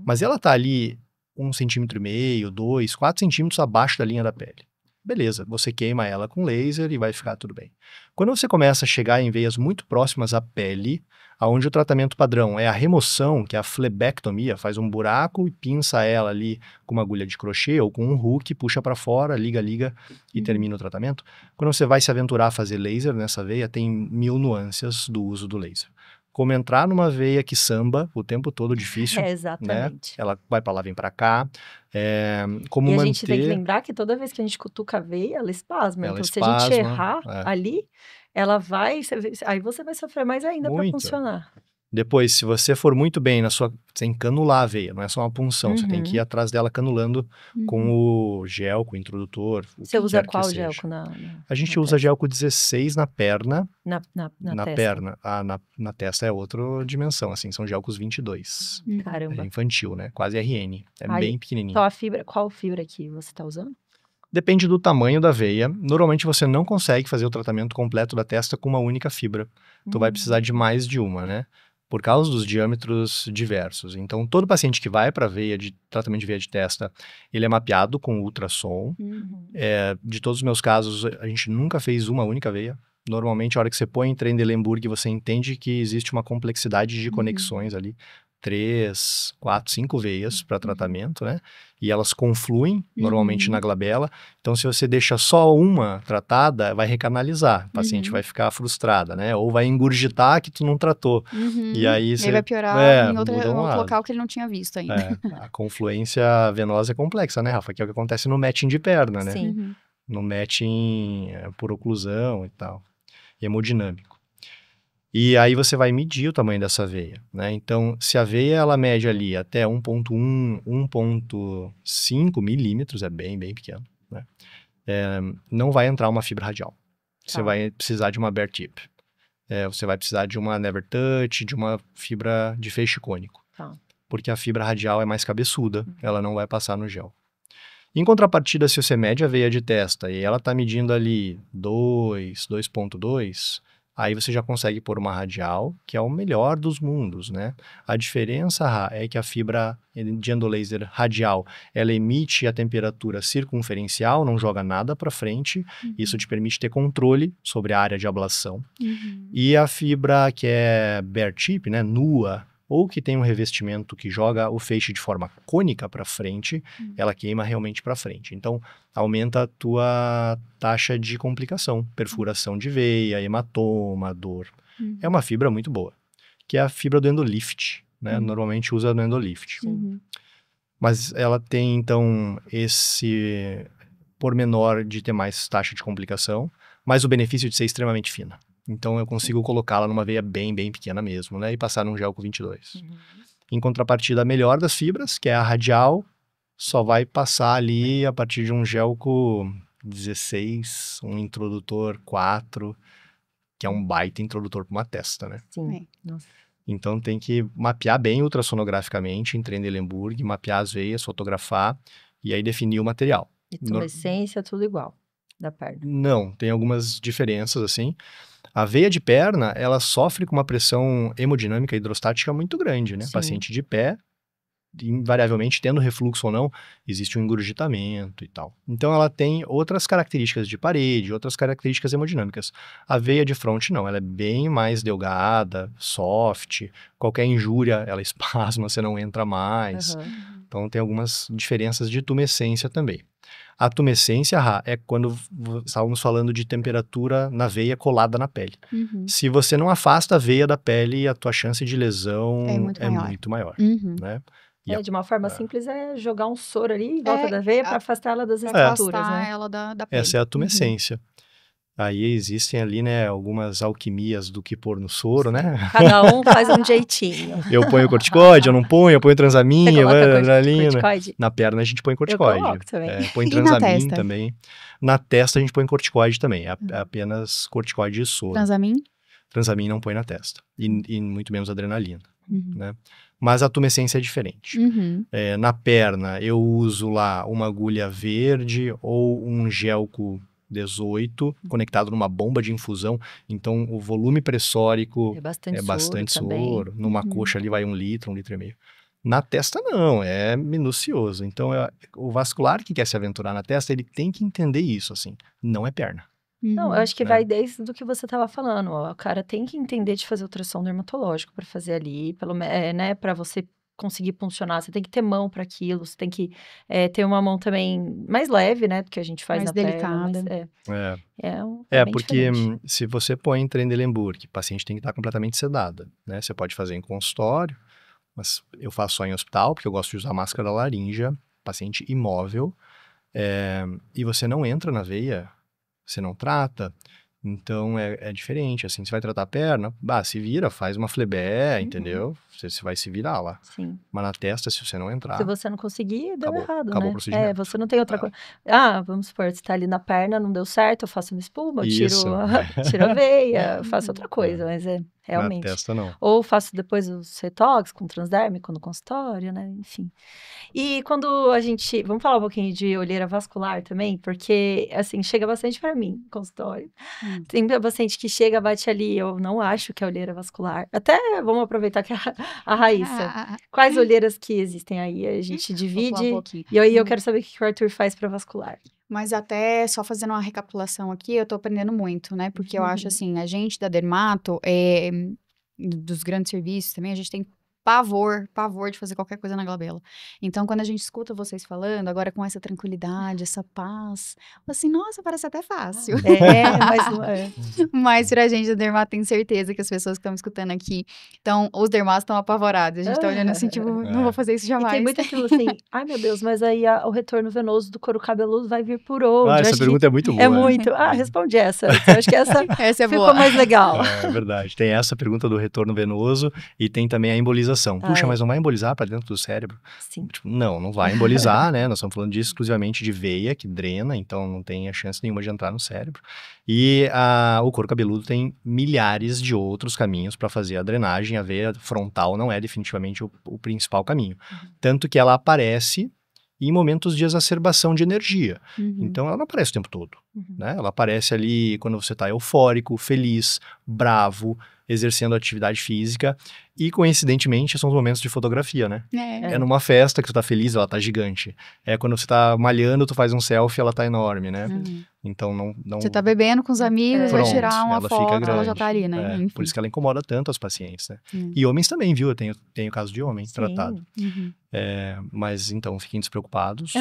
Mas ela tá ali 1,5 cm, 2, 4 centímetros abaixo da linha da pele. beleza, você queima ela com laser e vai ficar tudo bem. Quando você começa a chegar em veias muito próximas à pele, onde o tratamento padrão é a remoção, que é a flebectomia, faz um buraco e pinça ela ali com uma agulha de crochê ou com um hook, puxa para fora, liga e termina o tratamento. Quando você vai se aventurar a fazer laser nessa veia, tem 1000 nuances do uso do laser. Como entrar numa veia que samba o tempo todo, difícil, exatamente. né? Ela vai para lá, vem para cá. Como e a manter... gente tem que lembrar que toda vez que a gente cutuca a veia, ela espasma. Ela então, espasma, se a gente errar ali, ela vai... Aí você vai sofrer mais ainda para funcionar. Depois, se você for muito bem você tem que canular a veia, não é só uma punção, você tem que ir atrás dela canulando com o gelco, o introdutor. Você usa qual gelco a gente usa gelco 16 na perna. Na testa? Perna. Na testa é outra dimensão, assim, são gelcos 22. Caramba. É infantil, né? Quase RN. Bem pequenininho. Então, qual fibra que você está usando? Depende do tamanho da veia. Normalmente você não consegue fazer o tratamento completo da testa com uma única fibra. Tu vai precisar de mais de uma, né? Por causa dos diâmetros diversos. Então, todo paciente que vai para veia de tratamento de veia de testa, ele é mapeado com ultrassom. De todos os meus casos, a gente nunca fez uma única veia. Normalmente, a hora que você põe em Trendelenburg, você entende que existe uma complexidade de conexões ali. 3, 4, 5 veias para tratamento, né? E elas confluem normalmente na glabela. Então, se você deixa só uma tratada, vai recanalizar. O paciente vai ficar frustrada, né? Ou vai engurgitar que tu não tratou. E aí você... vai piorar em outro local que ele não tinha visto ainda. A confluência venosa é complexa, né, Rafa? Que é o que acontece no matching de perna, né? Sim. No matching por oclusão e tal. E hemodinâmico. E aí você vai medir o tamanho dessa veia, né? Então, se a veia ela mede ali até 1,1, 1,5 milímetros, é bem pequeno, né? Não vai entrar uma fibra radial. Você vai precisar de uma bare tip. Você vai precisar de uma never touch, de uma fibra de feixe cônico. Porque a fibra radial é mais cabeçuda, ela não vai passar no gel. Em contrapartida, se você mede a veia de testa e ela está medindo ali 2,2, aí você já consegue pôr uma radial, que é o melhor dos mundos, né? A diferença é que a fibra de endolaser radial, ela emite a temperatura circunferencial, não joga nada para frente, isso te permite ter controle sobre a área de ablação. E a fibra que é bare tip, né, nua, ou que tem um revestimento que joga o feixe de forma cônica para frente, ela queima realmente para frente. Então, aumenta a tua taxa de complicação, perfuração de veia, hematoma, dor. É uma fibra muito boa, que é a fibra do endolift, né? Normalmente usa no endolift. Mas ela tem, então, esse pormenor de ter mais taxa de complicação, mas o benefício de ser extremamente fina. Então, eu consigo colocá-la numa veia bem pequena mesmo, né? E passar num gelco 22. Em contrapartida, a melhor das fibras, que é a radial, só vai passar ali a partir de um gelco 16, um introdutor 4, que é um baita introdutor para uma testa, né? Sim. Então, tem que mapear bem ultrassonograficamente em Trendelenburg, mapear as veias, fotografar e aí definir o material. E tumescência, tudo igual da perna? Não, tem algumas diferenças, assim. A veia de perna, ela sofre com uma pressão hemodinâmica hidrostática muito grande, né? Paciente de pé, invariavelmente, tendo refluxo ou não, existe um engurgitamento e tal. Então, ela tem outras características de parede, outras características hemodinâmicas. A veia de fronte, não. Ela é bem mais delgada, soft. Qualquer injúria, ela espasma, você não entra mais. Então, tem algumas diferenças de tumescência também. A tumescência, é quando estávamos falando de temperatura na veia colada na pele. Se você não afasta a veia da pele, a tua chance de lesão é muito maior. Né? De uma forma simples, é jogar um soro ali em volta da veia para afastar ela das estruturas, né? Ela da pele. Essa é a tumescência. Aí existem ali, né, algumas alquimias do que pôr no soro, né? Cada um faz um jeitinho. Eu ponho corticoide, eu não ponho, eu ponho transamina, adrenalina. Corticoide? Na perna a gente põe corticoide. Eu coloco também. Põe transamin também. Na testa a gente põe corticoide também, é apenas corticoide e soro. Transamin? Transamin não põe na testa, e muito menos adrenalina, né? Mas a tumescência é diferente. Na perna eu uso lá uma agulha verde ou um gelco 18, conectado numa bomba de infusão, então o volume pressórico é bastante soro. Numa coxa ali vai 1 litro, 1,5 litro. Na testa não, é minucioso. Então, o vascular que quer se aventurar na testa, ele tem que entender isso, assim, não é perna. Não, eu Uhum. acho que vai desde do que você estava falando. Ó, o cara tem que entender de fazer ultrassom dermatológico para fazer ali, né, para você conseguir funcionar. Você tem que ter mão para aquilo, você tem que ter uma mão também mais leve, né, do que a gente faz Mais na perna. Mas delicada. é bem Porque diferente. se você põe em Trendelenburg, o paciente tem que estar completamente sedada, né? Você pode fazer em consultório, mas eu faço só em hospital, porque eu gosto de usar máscara laríngea, paciente imóvel, e você não entra na veia, você não trata, então é diferente, assim, você vai tratar a perna, se vira, faz uma flebé, entendeu? Você vai se virar lá. Sim. Mas na testa, se você não Se entrar, você não conseguir, deu acabou, errado, acabou o né? procedimento. Você não tem outra coisa. Vamos supor, você tá ali na perna, não deu certo, eu faço uma espuma, eu Isso. tiro a veia, eu faço outra coisa, mas Na realmente. testa, não. Ou faço depois o retox com transdérmico no consultório, né? Enfim. E quando vamos falar um pouquinho de olheira vascular também, porque, assim, chega bastante para mim, no consultório. Tem paciente que chega, bate ali, eu não acho que é olheira vascular. Até vamos aproveitar que a Raíssa. Quais olheiras que existem aí? A gente Vou falar um divide. pouquinho. E aí eu quero saber o que o Arthur faz para vascular. Mas até só fazendo uma recapitulação aqui, eu tô aprendendo muito, né? Porque eu acho assim, a gente da Dermato, dos grandes serviços também, a gente tem pavor de fazer qualquer coisa na glabela. Então, quando a gente escuta vocês falando, agora com essa tranquilidade, essa paz, assim, nossa, parece até fácil. Mas não é. Mas pra gente da Dermato, tenho certeza que as pessoas que estão me escutando aqui, os dermatos estão apavorados. A gente tá olhando assim, tipo, não vou fazer isso E jamais. tem muito aquilo assim, ai meu Deus, mas aí o retorno venoso do couro cabeludo vai vir por onde? Essa pergunta é muito boa. É muito. Responde essa. Eu acho que essa Essa é ficou boa. mais legal. É verdade. Tem essa pergunta do retorno venoso e tem também a embolização. Puxa, mas não vai embolizar para dentro do cérebro? Sim. Tipo, não vai embolizar, né? Nós estamos falando exclusivamente de veia que drena, então não tem a chance nenhuma de entrar no cérebro. E o couro cabeludo tem milhares de outros caminhos para fazer a drenagem. A veia frontal não é definitivamente o principal caminho. Tanto que ela aparece em momentos de exacerbação de energia. Então, ela não aparece o tempo todo, né? Ela aparece ali quando você está eufórico, feliz, bravo, exercendo atividade física. E, coincidentemente, são os momentos de fotografia, né? É numa festa que tu tá feliz, ela tá gigante. É quando você tá malhando, tu faz um selfie, ela tá enorme, né? Então, não... Você tá bebendo com os amigos, vai Pronto, tirar uma ela foto, fica grande. ela já tá ali, né? Enfim. Por isso que ela incomoda tanto os pacientes, né? E homens também, viu? Eu tenho caso de homem tratado. Mas, então, fiquem despreocupados.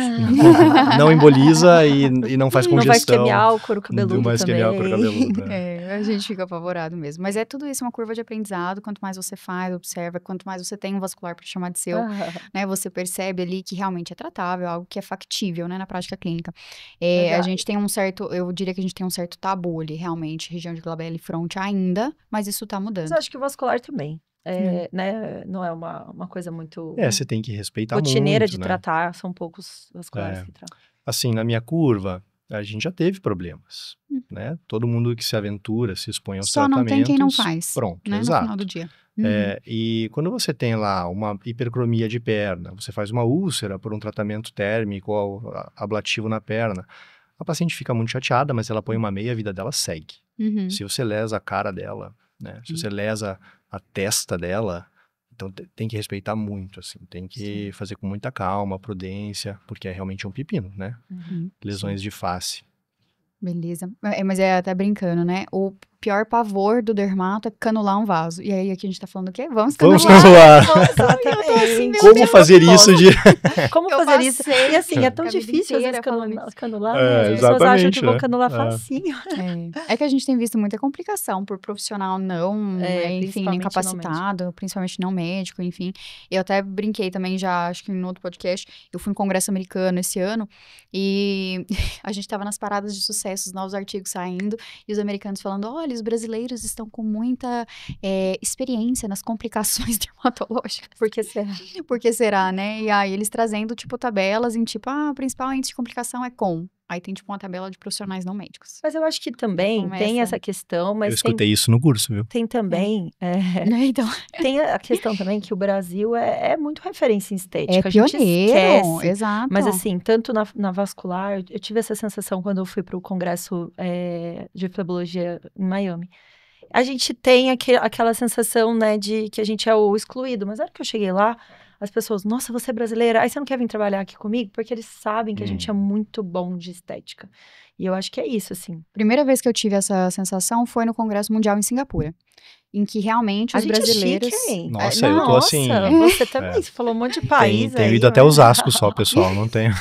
Não emboliza e não faz congestão. Não vai esquemiar o couro cabeludo Não vai esquemiar o também. couro cabeludo, A gente fica apavorado mesmo. Mas é tudo isso, uma curva de aprendizado. Quanto mais você faz, observa, quanto mais você tem um vascular para chamar de seu, né? Você percebe ali que realmente é tratável, algo que é factível, né? Na prática clínica. A gente tem eu diria que a gente tem um certo tabu ali, realmente, região de glabela e fronte ainda, mas isso tá mudando. Mas eu acho que o vascular também. Né? Não é uma coisa muito você tem que respeitar rotineira muito, de né? tratar, são poucos vasculares que tratam. Assim, na minha curva, a gente já teve problemas, né? Todo mundo que se aventura, se expõe aos Só tratamentos... não tem quem não faz. Pronto, né? exato. No final do dia. E quando você tem lá uma hipercromia de perna, você faz uma úlcera por um tratamento térmico ou ablativo na perna, a paciente fica muito chateada, mas ela põe uma meia, a vida dela segue. Se você lesa a cara dela, né? Se você lesa a testa dela, então tem que respeitar muito, assim, tem que fazer com muita calma, prudência, porque é realmente um pepino, né? Lesões de face. Beleza. Mas até brincando, né? O pior pavor do dermato é canular um vaso. E aí aqui a gente tá falando o quê? Vamos canular. Exatamente. Como fazer isso de... Como fazer isso? E assim, é tão difícil às vezes canular, né? As pessoas acham que vão canular facinho. É que a gente tem visto muita complicação por profissional enfim, incapacitado, principalmente não médico, enfim. Eu até brinquei também já, acho que em outro podcast, eu fui em um congresso americano esse ano e a gente tava nas paradas de sucesso, os novos artigos saindo e os americanos falando, olha, os brasileiros estão com muita experiência nas complicações dermatológicas. Por que será, né? E aí eles trazendo, tipo, tabelas em tipo, o principal índice de complicação é com. Aí tem, tipo, uma tabela de profissionais não médicos. Mas eu acho que também tem essa questão, mas eu escutei isso no curso, viu? Tem também... Então... Tem a questão também que o Brasil é muito referência em estética. É pioneiro, a gente esquece. Exato. Mas assim, tanto na vascular, eu tive essa sensação quando eu fui para o congresso de flebologia em Miami. A gente tem aquela sensação, né, de que a gente é o excluído. Mas na hora que eu cheguei lá, as pessoas, nossa, você é brasileira, aí você não quer vir trabalhar aqui comigo? Porque eles sabem que a gente é muito bom de estética. E eu acho que é isso, assim. Primeira vez que eu tive essa sensação foi no Congresso Mundial em Singapura, em que realmente os brasileiros... É chique, hein? Nossa, eu tô assim... Você também, você falou um monte de país Tenho aí, ido até mas- Osasco só, pessoal, não tenho.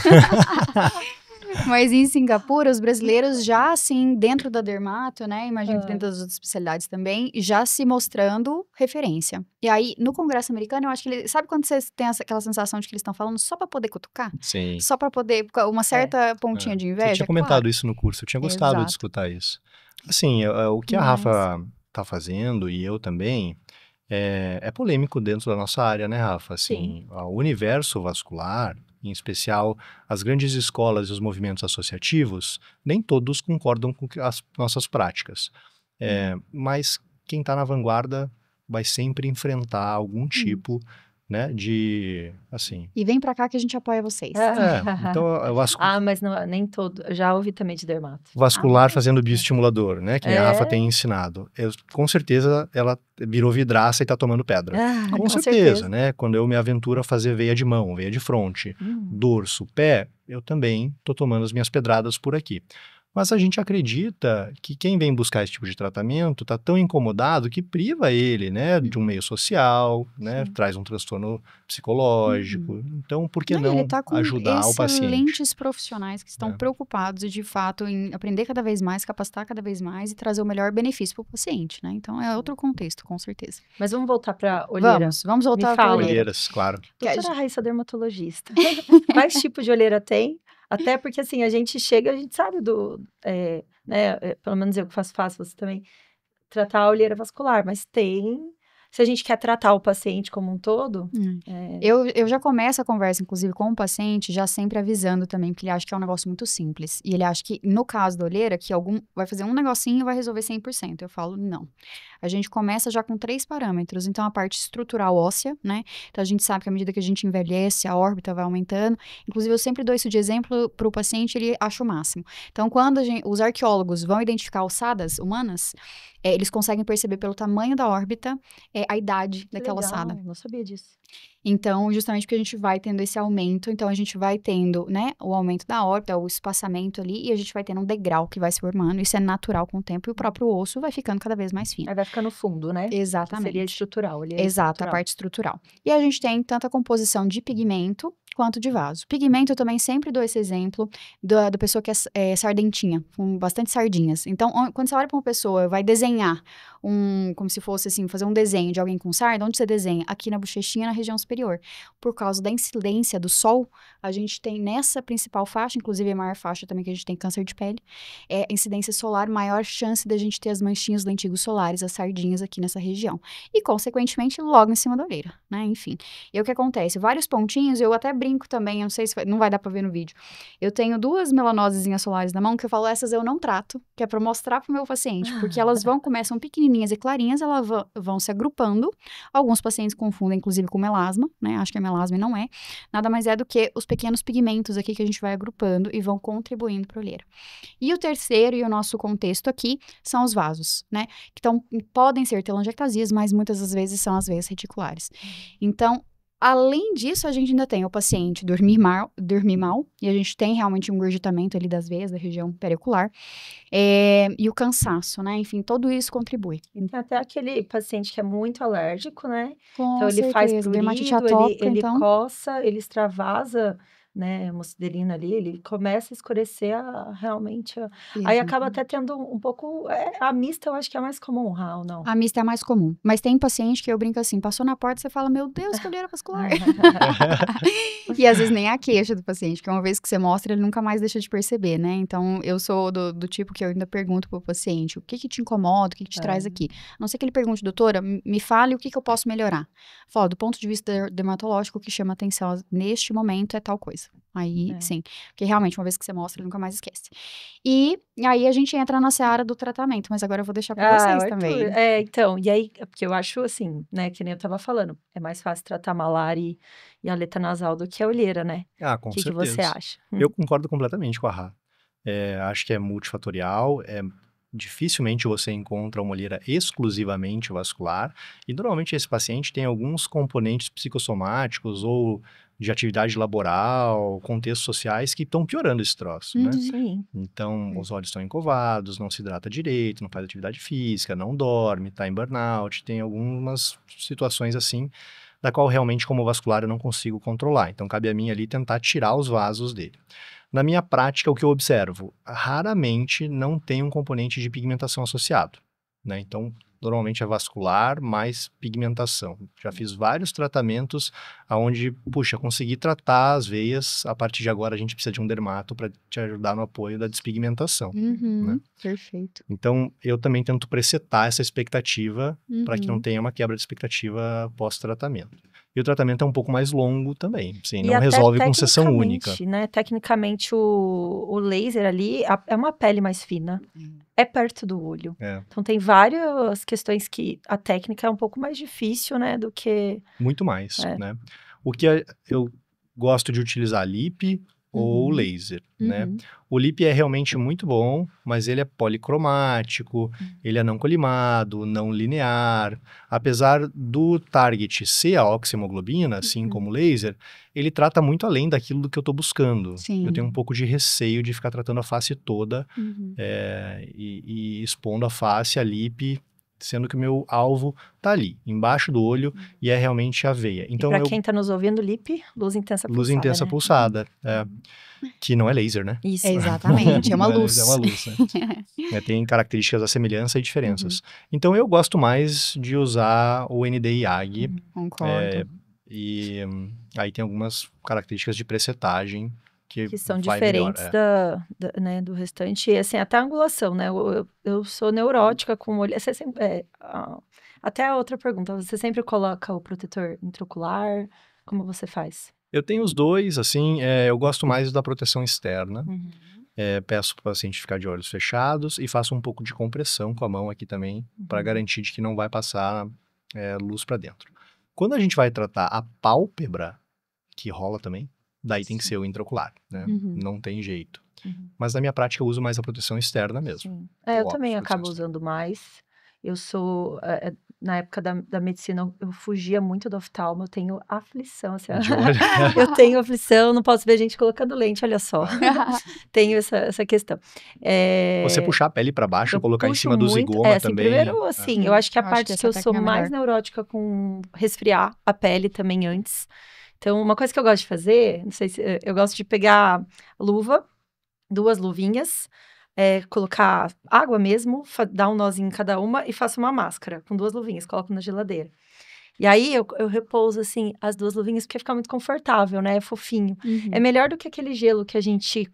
Mas em Singapura, os brasileiros já, assim, dentro da dermato, né? Imagino que dentro das outras especialidades também, já se mostrando referência. E aí, no Congresso americano, eu acho que ele... Sabe quando você tem aquela sensação de que eles estão falando só pra poder cutucar? Sim. Só pra poder... Uma certa pontinha de inveja, Você tinha comentado claro. isso no curso, eu tinha gostado de Exato. escutar isso. Assim, o que a Rafa tá fazendo, e eu também, é polêmico dentro da nossa área, né, Rafa? Assim, o universo vascular, em especial as grandes escolas e os movimentos associativos, nem todos concordam com as nossas práticas. Mas quem está na vanguarda vai sempre enfrentar algum tipo, né, de, assim... E vem pra cá que a gente apoia vocês. Então, mas não, nem todo. Eu já ouvi também de dermato. vascular fazendo bioestimulador, né? Que nem a Rafa tem ensinado. Com certeza ela virou vidraça e tá tomando pedra. Com certeza, né? Quando eu me aventuro a fazer veia de mão, veia de fronte, dorso, pé, eu também tô tomando as minhas pedradas por aqui. Mas a gente acredita que quem vem buscar esse tipo de tratamento está tão incomodado que priva ele, né, de um meio social, né, traz um transtorno psicológico. Então, por que não ele tá com ajudar o paciente? excelentes profissionais que estão preocupados e, de fato, em aprender cada vez mais, capacitar cada vez mais e trazer o melhor benefício para o paciente, né? Então, é outro contexto, com certeza. Mas vamos voltar para olheira. Vamos voltar para olheira. Olheiras, claro. Doutora Raíssa, dermatologista. Quais tipos de olheira tem? Até porque, assim, a gente chega, a gente sabe pelo menos eu que faço você também, tratar a olheira vascular, mas se a gente quer tratar o paciente como um todo... Eu já começo a conversa, inclusive, com o paciente, já sempre avisando também, porque ele acha que é um negócio muito simples. E ele acha que, no caso da olheira, que vai fazer um negocinho e vai resolver 100%. Eu falo, não. A gente começa já com 3 parâmetros. Então, a parte estrutural óssea, né? Então, a gente sabe que à medida que a gente envelhece, a órbita vai aumentando. Inclusive, eu sempre dou isso de exemplo para o paciente, ele acha o máximo. Então, quando os arqueólogos vão identificar ossadas humanas, eles conseguem perceber pelo tamanho da órbita a idade daquela ossada. Não sabia disso. Então, justamente porque a gente vai tendo esse aumento, então a gente vai tendo, né, o aumento da órbita, o espaçamento ali, e a gente vai tendo um degrau que vai se formando, isso é natural com o tempo, e o próprio osso vai ficando cada vez mais fino. Aí vai ficar no fundo, né? Exatamente. Que seria estrutural. Exato, a parte estrutural. E a gente tem tanto a composição de pigmento quanto de vaso. Pigmento, eu também sempre dou esse exemplo da pessoa que é sardentinha, com bastante sardinhas. Então, quando você olha para uma pessoa, vai desenhar como se fosse assim, fazer um desenho de alguém com sarda, onde você desenha? Aqui na bochechinha, na região superior. Por causa da incidência do sol, a gente tem nessa principal faixa, inclusive a maior faixa também que a gente tem câncer de pele, incidência solar, maior chance da gente ter as manchinhas lentigos solares, as sardinhas aqui nessa região. E, consequentemente, logo em cima da orelha, né? Enfim. E o que acontece? Vários pontinhos, eu até brinco também, eu não sei se não vai dar pra ver no vídeo. Eu tenho 2 melanoses solares na mão, que eu falo, essas eu não trato, que é pra mostrar pro meu paciente, porque elas começam pequenininhas e clarinhas, elas vão se agrupando. Alguns pacientes confundem, inclusive, com melasma, né? Acho que é melasma e não é. Nada mais é do que os pequenos pigmentos aqui que a gente vai agrupando e vão contribuindo para a olheira. E o terceiro e o nosso contexto aqui são os vasos, né? Que podem ser telangiectasias, mas muitas das vezes são as veias reticulares. Então, além disso, a gente ainda tem o paciente dormir mal, e a gente tem realmente um engurgitamento ali das veias da região periocular, e o cansaço, né? Enfim, tudo isso contribui. E tem até aquele paciente que é muito alérgico, né? Com então, ele faz prurido, dermatite atópica, ele então... coça, ele extravasa, né, hemossiderina ali, ele começa a escurecer realmente. Aí acaba até tendo um pouco... a mista eu acho que é mais comum, Raul, não? A mista é a mais comum. Mas tem paciente que eu brinco assim, passou na porta, você fala, meu Deus, que olheira vascular. E às vezes nem é a queixa do paciente, porque uma vez que você mostra, ele nunca mais deixa de perceber, né? Então, eu sou do tipo que eu ainda pergunto pro paciente, o que te incomoda, o que te traz aqui? A não ser que ele pergunte, doutora, me fale o que eu posso melhorar. Fala, do ponto de vista dermatológico, o que chama atenção neste momento é tal coisa. Aí, sim. Porque realmente, uma vez que você mostra, ele nunca mais esquece. E aí a gente entra na seara do tratamento, mas agora eu vou deixar pra vocês também. Então, e aí, porque eu acho assim, né, que nem eu tava falando, é mais fácil tratar malária e aleta nasal do que a olheira, né? Com certeza. O que você acha? Eu concordo completamente com a Rá. Acho que é multifatorial, dificilmente você encontra uma olheira exclusivamente vascular, e normalmente esse paciente tem alguns componentes psicossomáticos ou de atividade laboral, contextos sociais que estão piorando esse troço, né? Sim. Então, os olhos estão encovados, não se hidrata direito, não faz atividade física, não dorme, está em burnout, tem algumas situações assim, da qual realmente, como vascular, eu não consigo controlar. Então, cabe a mim ali tentar tirar os vasos dele. Na minha prática, o que eu observo? Raramente não tem um componente de pigmentação associado, né? Então, normalmente é vascular mais pigmentação. Já fiz vários tratamentos onde, puxa, consegui tratar as veias, a partir de agora a gente precisa de um dermato para te ajudar no apoio da despigmentação, né? Perfeito. Então, eu também tento presetar essa expectativa para que não tenha uma quebra de expectativa pós-tratamento. E o tratamento é um pouco mais longo também, sim, não até resolve com sessão única. tecnicamente, né? Tecnicamente, o laser ali é uma pele mais fina. É perto do olho. É. Então, tem várias questões que a técnica é um pouco mais difícil, né? Do que... Muito mais, É. né? O que eu gosto de utilizar lip ou laser, né? O lip é realmente muito bom, mas ele é policromático, ele é não colimado, não linear. Apesar do target ser a oxihemoglobina, assim como o laser, ele trata muito além daquilo do que eu estou buscando. Sim. Eu tenho um pouco de receio de ficar tratando a face toda e expondo a face, a lip, sendo que o meu alvo tá ali, embaixo do olho, e é realmente a veia. Então, E pra quem tá nos ouvindo, lip, luz intensa pulsada, luz intensa né? pulsada, que não é laser, né? Isso. Exatamente, é uma luz. É uma luz, né? Tem características da semelhança e diferenças. Então, eu gosto mais de usar o ND-IAG, Concordo. e aí tem algumas características de presetagem que são vai diferentes melhor, né, do restante. E, assim, até a angulação, né? Eu sou neurótica com o olho... Você sempre, até a outra pergunta. Você sempre coloca o protetor intraocular? Como você faz? Eu tenho os dois, assim, eu gosto mais da proteção externa. Peço para o paciente ficar de olhos fechados e faço um pouco de compressão com a mão aqui também, para garantir de que não vai passar luz para dentro. Quando a gente vai tratar a pálpebra, que rola também, daí tem que ser o intraocular, né? Não tem jeito. Mas na minha prática eu uso mais a proteção externa mesmo. Eu também acabo usando mais. Eu sou... na época da medicina, eu fugia muito do oftalmo. Eu tenho aflição, assim. De olho. Eu tenho aflição, não posso ver gente colocando lente, olha só. Tenho essa questão. Você puxar a pele para baixo, Eu colocar em puxo cima do muito, zigoma assim, também. primeiro, assim, eu acho que a parte que eu essa sou técnica é mais melhor. neurótica com resfriar a pele também antes. Então, uma coisa que eu gosto de fazer, não sei se... Eu gosto de pegar luva, 2 luvinhas, colocar água mesmo, dar um nozinho em cada uma e faço uma máscara com 2 luvinhas, coloco na geladeira. E aí, eu repouso, assim, as 2 luvinhas, porque fica muito confortável, né? É fofinho. É melhor do que aquele gelo que a gente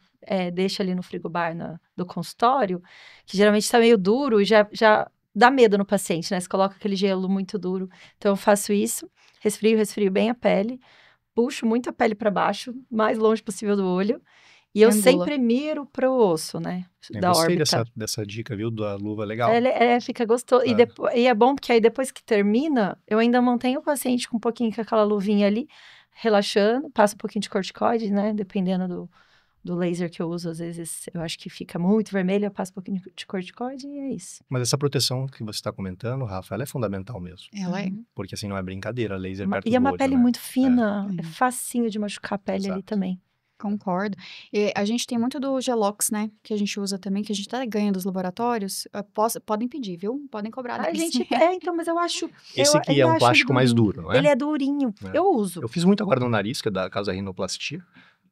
deixa ali no frigobar do consultório, que geralmente tá meio duro e já dá medo no paciente, né? Você coloca aquele gelo muito duro. Então, eu faço isso, resfrio bem a pele, puxo muito a pele para baixo, mais longe possível do olho. E eu Angula. sempre miro pro osso, né? Da Gostei órbita. dessa dica, viu? Da luva, legal. Fica gostoso. E é bom porque aí depois que termina, eu ainda mantenho o paciente com um pouquinho com aquela luvinha ali, relaxando, passo um pouquinho de corticoide, né? Dependendo do laser que eu uso, às vezes eu acho que fica muito vermelho, eu passo um pouquinho de corticoide e é isso. Mas essa proteção que você está comentando, Rafa, ela é fundamental mesmo. Ela é. Porque assim, não é brincadeira, laser perto do E é uma olho, pele né? muito fina, é facinho de machucar a pele ali também. Concordo. E a gente tem muito do Gelox, né? Que a gente usa também, que a gente tá ganhando dos laboratórios. Podem pedir, viu? Podem cobrar A deles. gente... então, mas eu acho... Esse aqui é um plástico mais duro, não é? Ele é durinho. Eu uso. Eu fiz muito agora no nariz, que é da Casa Rinoplastia.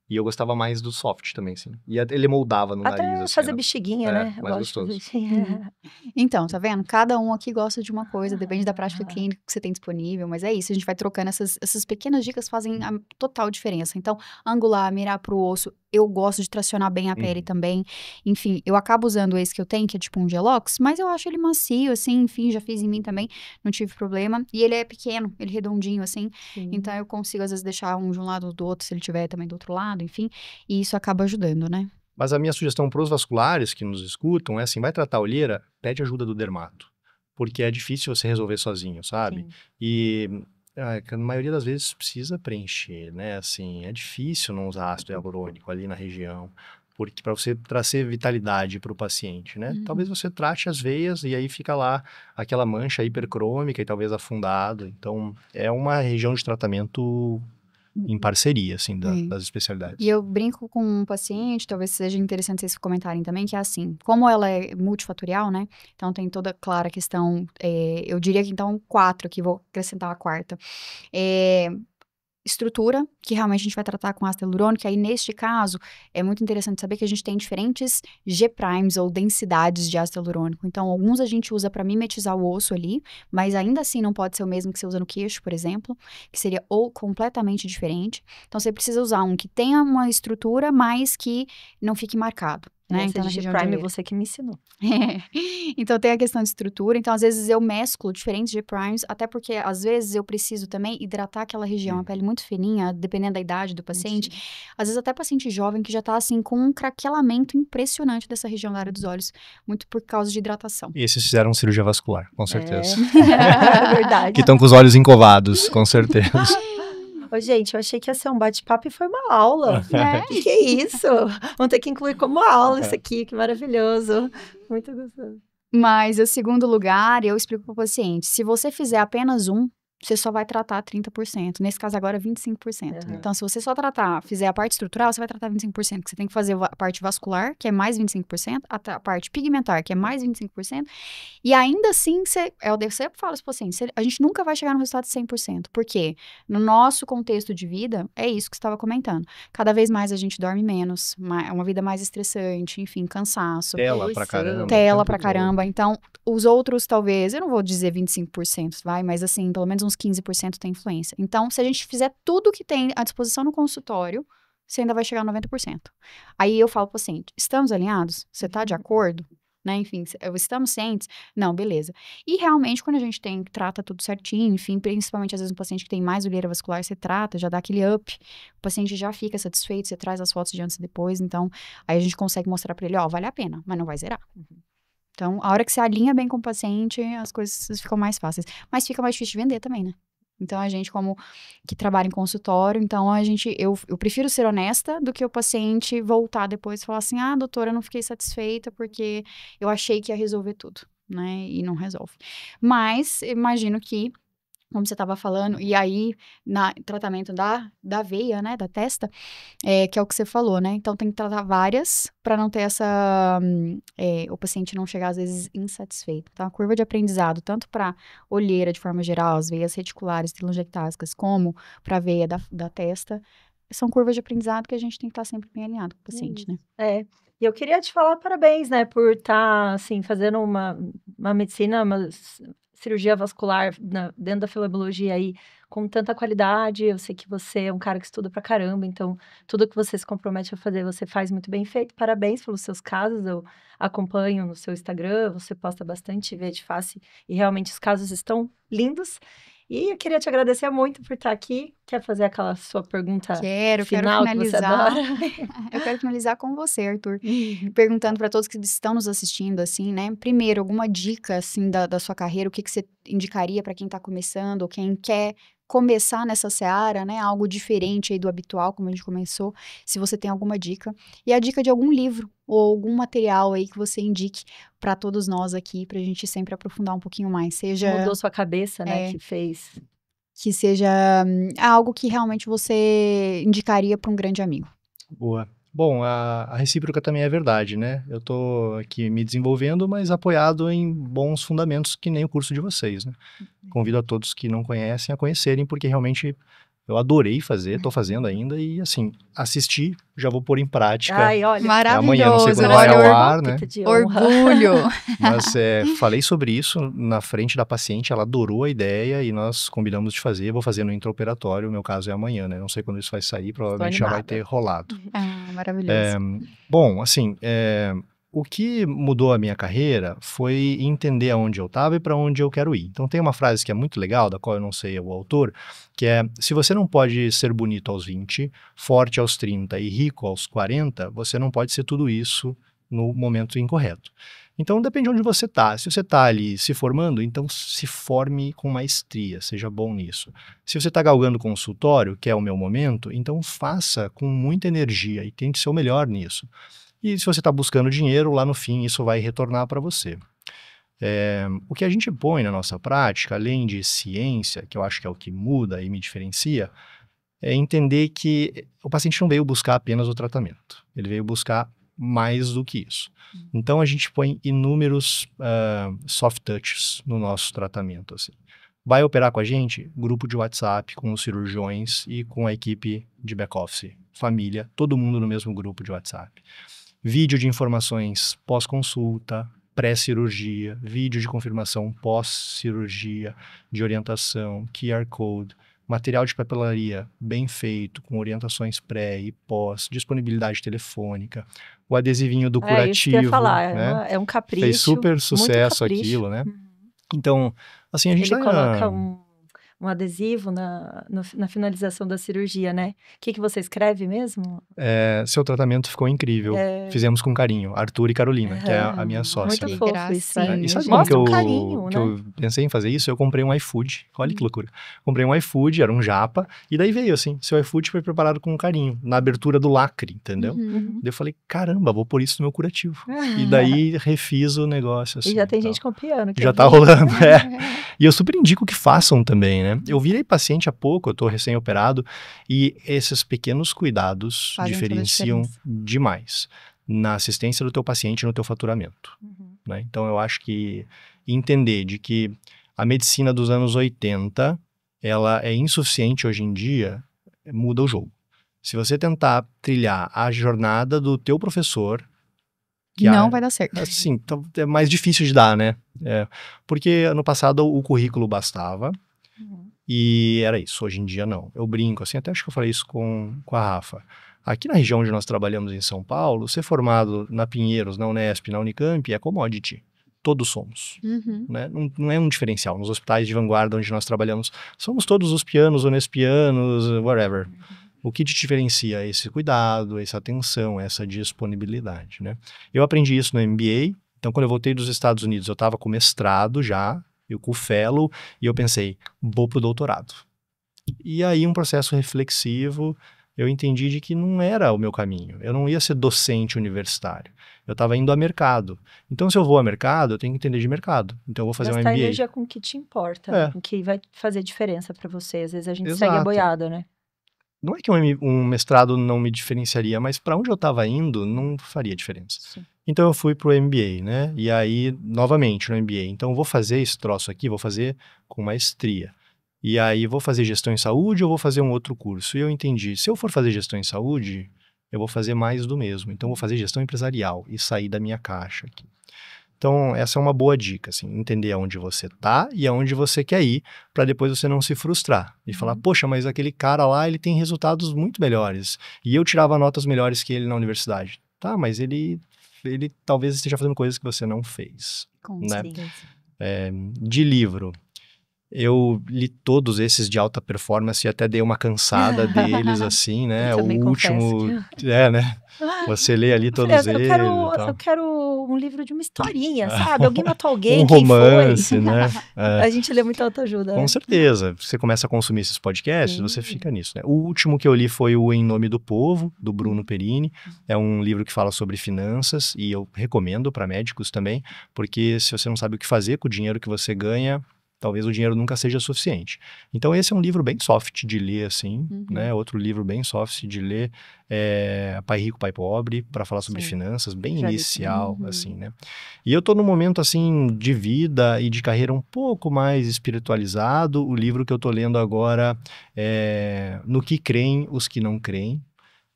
E eu gostava mais do soft também, assim. E ele moldava no Até nariz, assim. fazer bexiguinha, né? Eu mais gosto de gostoso. fazer bexiguinha. Então, tá vendo? Cada um aqui gosta de uma coisa, depende da prática clínica que você tem disponível, mas é isso, a gente vai trocando essas pequenas dicas fazem a total diferença. Então, angular, mirar pro osso, eu gosto de tracionar bem a pele também. Enfim, eu acabo usando esse que eu tenho, que é tipo um Gelox, mas eu acho ele macio, assim, enfim, já fiz em mim também, não tive problema. E ele é pequeno, ele é redondinho, assim, então eu consigo às vezes deixar um de um lado ou do outro, se ele tiver também do outro lado, enfim, e isso acaba ajudando, né? Mas a minha sugestão para os vasculares que nos escutam é assim, vai tratar a olheira, pede ajuda do dermato. Porque é difícil você resolver sozinho, sabe? Sim. E na maioria das vezes precisa preencher, né? Assim, é difícil não usar ácido hialurônico ali na região. porque para você trazer vitalidade para o paciente, né? Talvez você trate as veias e aí fica lá aquela mancha hipercrômica e talvez afundado. Então, é uma região de tratamento em parceria, assim, das especialidades. E eu brinco com um paciente, talvez seja interessante vocês comentarem também, que é assim, como ela é multifatorial, né? Então tem toda clara questão, eu diria que então 4 aqui, vou acrescentar a quarta. Estrutura, que realmente a gente vai tratar com ácido hialurônico, aí neste caso, é muito interessante saber que a gente tem diferentes G-primes ou densidades de ácido hialurônico. Então, alguns a gente usa para mimetizar o osso ali, mas ainda assim não pode ser o mesmo que você usa no queixo, por exemplo, que seria ou completamente diferente. Então, você precisa usar um que tenha uma estrutura, mas que não fique marcado. Né? Então, Então, na de região G-prime, de... você que me ensinou. Então, tem a questão de estrutura. Então, às vezes, eu mesclo diferentes G-primes, até porque, às vezes, eu preciso também hidratar aquela região. A pele muito fininha, dependendo da idade do paciente. Mentira. Às vezes, até paciente jovem que já tá, assim, com um craquelamento impressionante dessa região da área dos olhos. Muito por causa de hidratação. E esses fizeram cirurgia vascular, com certeza. É verdade. Que estão com os olhos encovados, com certeza. Ô, gente, eu achei que ia ser um bate-papo e foi uma aula. Que é isso? Vamos ter que incluir como aula isso aqui, que maravilhoso. Muito gostoso. Mas, o segundo lugar, eu explico para o paciente, se você fizer apenas um, você só vai tratar 30%. Nesse caso agora, 25%. Então, se você só fizer a parte estrutural, você vai tratar 25%, porque você tem que fazer a parte vascular, que é mais 25%, a parte pigmentar, que é mais 25%, e ainda assim, eu sempre falo isso para o paciente, a gente nunca vai chegar no resultado de 100%, porque no nosso contexto de vida, é isso que você estava comentando. Cada vez mais a gente dorme menos, uma vida mais estressante, enfim, cansaço. Tela pra caramba. Tela pra caramba. Então, os outros, talvez, eu não vou dizer 25%, mas assim, pelo menos uns 15% tem influência. Então, se a gente fizer tudo que tem à disposição no consultório, você ainda vai chegar a 90%. Aí eu falo pro paciente, estamos alinhados? Você tá de acordo? Né? Enfim, estamos cientes? Não, beleza. E realmente, quando a gente trata tudo certinho, enfim, principalmente às vezes um paciente que tem mais olheira vascular, você trata, já dá aquele up, o paciente já fica satisfeito, você traz as fotos de antes e depois, então, aí a gente consegue mostrar pra ele, vale a pena, mas não vai zerar. Então, a hora que você alinha bem com o paciente, as coisas ficam mais fáceis. Mas fica mais difícil de vender também, né? Então, a gente, como que trabalha em consultório, então eu prefiro ser honesta do que o paciente voltar depois e falar assim, doutora, eu não fiquei satisfeita porque eu achei que ia resolver tudo, né? E não resolve. Mas, imagino que, como você estava falando, e aí, tratamento da veia, né, da testa, que é o que você falou, né? Então, tem que tratar várias para não ter o paciente não chegar, às vezes, insatisfeito. Então, a curva de aprendizado, tanto para olheira, de forma geral, as veias reticulares, telangiectásicas, como para a veia da testa, são curvas de aprendizado que a gente tem que estar sempre bem alinhado com o paciente, né? E eu queria te falar parabéns, né, por estar, assim, fazendo uma medicina, uma cirurgia vascular dentro da filabiliologia aí com tanta qualidade. Eu sei que você é um cara que estuda pra caramba, então tudo que você se compromete a fazer, você faz muito bem feito. Parabéns pelos seus casos, eu acompanho no seu Instagram, você posta bastante via de face e realmente os casos estão lindos. E eu queria te agradecer muito por estar aqui. Quer fazer aquela sua pergunta Quero final que você finalizar. adora? Eu quero finalizar com você, Arthur, perguntando para todos que estão nos assistindo, assim, né? Primeiro, alguma dica, assim, da sua carreira, o que você indicaria para quem está começando, ou quem quer começar nessa seara, né? Algo diferente aí do habitual, como a gente começou, se você tem alguma dica. E a dica de algum livro ou algum material aí que você indique para todos nós aqui, para a gente sempre aprofundar um pouquinho mais. Mudou sua cabeça, né? Que fez. Que seja algo que realmente você indicaria para um grande amigo. Boa. Bom, a recíproca também é verdade, né? Eu tô aqui me desenvolvendo, mas apoiado em bons fundamentos, que nem o curso de vocês, né? Convido a todos que não conhecem a conhecerem, porque realmente eu adorei fazer, tô fazendo ainda, e assim, assisti, já vou pôr em prática. Ai, olha, maravilhoso. Amanhã, não sei quando vai ao ar, né? Orgulho. Mas falei sobre isso na frente da paciente, ela adorou a ideia e nós combinamos de fazer. Vou fazer no intraoperatório, o meu caso é amanhã, né? Não sei quando isso vai sair, provavelmente já vai ter rolado. Maravilhoso. Bom, assim, o que mudou a minha carreira foi entender aonde eu estava e para onde eu quero ir. Então tem uma frase que é muito legal, da qual eu não sei o autor, que é: se você não pode ser bonito aos 20, forte aos 30 e rico aos 40, você não pode ser tudo isso no momento incorreto. Então, depende de onde você está. Se você está ali se formando, então se forme com maestria, seja bom nisso. Se você está galgando consultório, que é o meu momento, então faça com muita energia e tente ser o melhor nisso. E se você está buscando dinheiro, lá no fim isso vai retornar para você. O que a gente põe na nossa prática, além de ciência, que eu acho que é o que muda e me diferencia, é entender que o paciente não veio buscar apenas o tratamento. Ele veio buscar mais do que isso. Então, a gente põe inúmeros soft touches no nosso tratamento. Assim. Vai operar com a gente? Grupo de WhatsApp com os cirurgiões e com a equipe de back-office. Família, todo mundo no mesmo grupo de WhatsApp. Vídeo de informações pós-consulta, pré-cirurgia, vídeo de confirmação pós-cirurgia, de orientação, QR Code, material de papelaria bem feito, com orientações pré e pós, disponibilidade telefônica, o adesivinho do curativo. Isso que eu ia falar, né? É um capricho. Fez super sucesso aquilo, né? Então, assim, a gente Ele coloca um adesivo na finalização da cirurgia, né? O que você escreve mesmo? Seu tratamento ficou incrível. Fizemos com carinho. Arthur e Carolina, que é a minha sócia. Muito fofo isso. E sabe Mostra como um carinho, que né? eu pensei em fazer isso? Eu comprei um iFood. Olha que loucura. Comprei um iFood, era um japa, e daí veio assim, seu iFood foi preparado com carinho, na abertura do lacre, entendeu? Daí eu falei, caramba, vou pôr isso no meu curativo. E daí refiz o negócio assim. E já tem gente copiando. Já tá rolando, E eu super indico que façam também, né? Eu virei paciente há pouco, eu tô recém-operado, e esses pequenos cuidados diferenciam demais na assistência do teu paciente e no teu faturamento. Né? Então, eu acho que entender de que a medicina dos anos 80, ela é insuficiente hoje em dia, muda o jogo. Se você tentar trilhar a jornada do teu professor, que não vai dar certo. Assim, é mais difícil de dar, né? Porque no passado o currículo bastava e era isso. Hoje em dia não. Eu brinco, assim, até acho que eu falei isso com a Rafa. Aqui na região onde nós trabalhamos em São Paulo, ser formado na Pinheiros, na Unesp, na Unicamp é commodity. Todos somos. Né? Não é um diferencial. Nos hospitais de vanguarda onde nós trabalhamos, somos todos uspianos, unespianos, whatever. O que te diferencia é esse cuidado, essa atenção, essa disponibilidade, né? Eu aprendi isso no MBA, então quando eu voltei dos Estados Unidos, eu estava com mestrado já, eu com o fellow, e eu pensei, vou pro doutorado. E aí um processo reflexivo, eu entendi de que não era o meu caminho, eu não ia ser docente universitário, eu estava indo a mercado. Então se eu vou a mercado, eu tenho que entender de mercado, então eu vou fazer um MBA. Gastar energia com o que te importa, com o que vai fazer diferença para você, às vezes a gente segue a boiada, né? Não é que um mestrado não me diferenciaria, mas para onde eu estava indo, não faria diferença. Sim. Então, eu fui para o MBA, né? E aí, novamente, no MBA. Então, eu vou fazer esse troço aqui, vou fazer com maestria. E aí, vou fazer gestão em saúde ou vou fazer um outro curso? E eu entendi, se eu for fazer gestão em saúde, eu vou fazer mais do mesmo. Então, eu vou fazer gestão empresarial e sair da minha caixa aqui. Então, essa é uma boa dica, assim, entender aonde você tá e aonde você quer ir, para depois você não se frustrar e falar, poxa, mas aquele cara lá, ele tem resultados muito melhores, e eu tirava notas melhores que ele na universidade. Tá, mas ele talvez esteja fazendo coisas que você não fez. Com certeza. De livro, eu li todos esses de alta performance e até dei uma cansada deles, assim, né? O último, né? Você lê ali todos eles. Eu quero um livro de uma historinha, sabe? Alguém matou alguém, um quem romance, foi? né? A gente lê muita autoajuda. Com certeza. Você começa a consumir esses podcasts, você fica nisso, né? O último que eu li foi o Em Nome do Povo, do Bruno Perini. É um livro que fala sobre finanças e eu recomendo para médicos também, porque se você não sabe o que fazer com o dinheiro que você ganha, talvez o dinheiro nunca seja suficiente. Então, esse é um livro bem soft de ler, assim, né? Outro livro bem soft de ler é Pai Rico, Pai Pobre, para falar sobre finanças, bem inicial, assim, né? E eu tô num momento, assim, de vida e de carreira um pouco mais espiritualizado. O livro que eu tô lendo agora é No que creem os que não creem,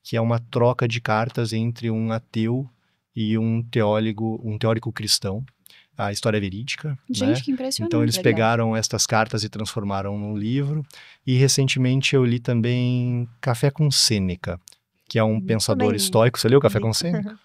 que é uma troca de cartas entre um ateu e um teórico cristão. A história é verídica. Gente, né? que impressionante. Então, eles pegaram estas cartas e transformaram num livro. E, recentemente, eu li também Café com Sêneca, que é um pensador estoico. Você leu Café com Sêneca?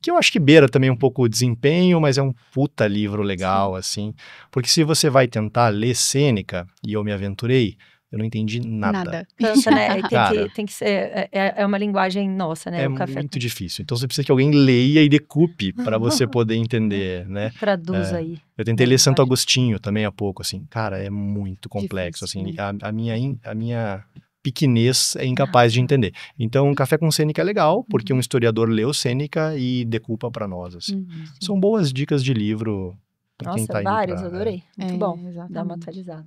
Que eu acho que beira também um pouco o desempenho, mas é um puta livro legal, assim. Porque se você vai tentar ler Sêneca, e eu me aventurei, eu não entendi nada. Cansa, né? Cara, Tem que ser, é uma linguagem nossa, né? É o café muito difícil. Então você precisa que alguém leia e decupe para você poder entender, né? Traduz aí. Eu tentei na ler Santo linguagem. Agostinho também há pouco, assim. Cara, é muito complexo, Difícil, assim. A minha pequenez é incapaz de entender. Então, Café com Sêneca é legal, porque um historiador leu Sêneca e decupa para nós, assim. Uhum. São boas dicas de livro para quem Nossa, tá indo vários, pra... adorei. Muito É, bom. Dá uma exatamente. atualizada.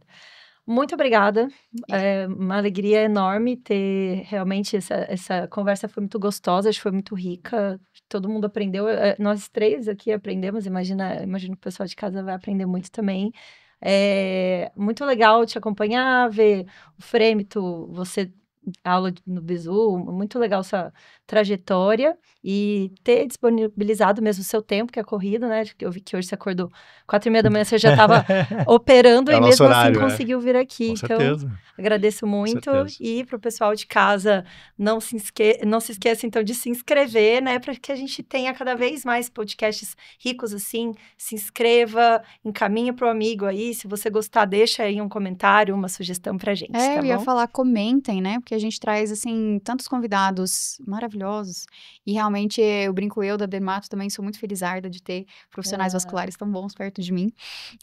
Muito obrigada. É uma alegria enorme ter realmente essa conversa foi muito gostosa, acho que foi muito rica. Todo mundo aprendeu. Nós três aqui aprendemos. Imagino que o pessoal de casa vai aprender muito também. É muito legal te acompanhar, ver o Frêmito, você aula no Bizu, muito legal sua trajetória e ter disponibilizado mesmo o seu tempo, que é corrido, né? Eu vi que hoje você acordou 4h30 da manhã, você já estava operando É o e nosso mesmo assim horário, conseguiu vir aqui. Com Então, certeza. agradeço muito. certeza. E para o pessoal de casa, não se esqueça, então, de se inscrever, né? Para que a gente tenha cada vez mais podcasts ricos assim. Se inscreva, encaminhe para o amigo aí. Se você gostar, deixa aí um comentário, uma sugestão pra gente, tá Eu ia bom? falar, comentem, né? Porque a gente traz, assim, tantos convidados maravilhosos. E realmente, eu da Dermato, também sou muito felizarda de ter profissionais vasculares tão bons perto de mim.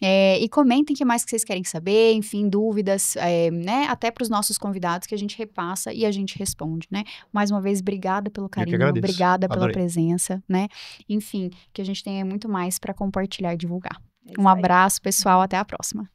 E comentem o que mais que vocês querem saber, enfim, dúvidas, né? Até para os nossos convidados que a gente repassa e a gente responde, né? Mais uma vez, obrigada pelo Eu que carinho, agradeço. obrigada pela Adorei. presença, né? Enfim, que a gente tenha muito mais para compartilhar e divulgar. É isso Um aí. abraço, pessoal, até a próxima.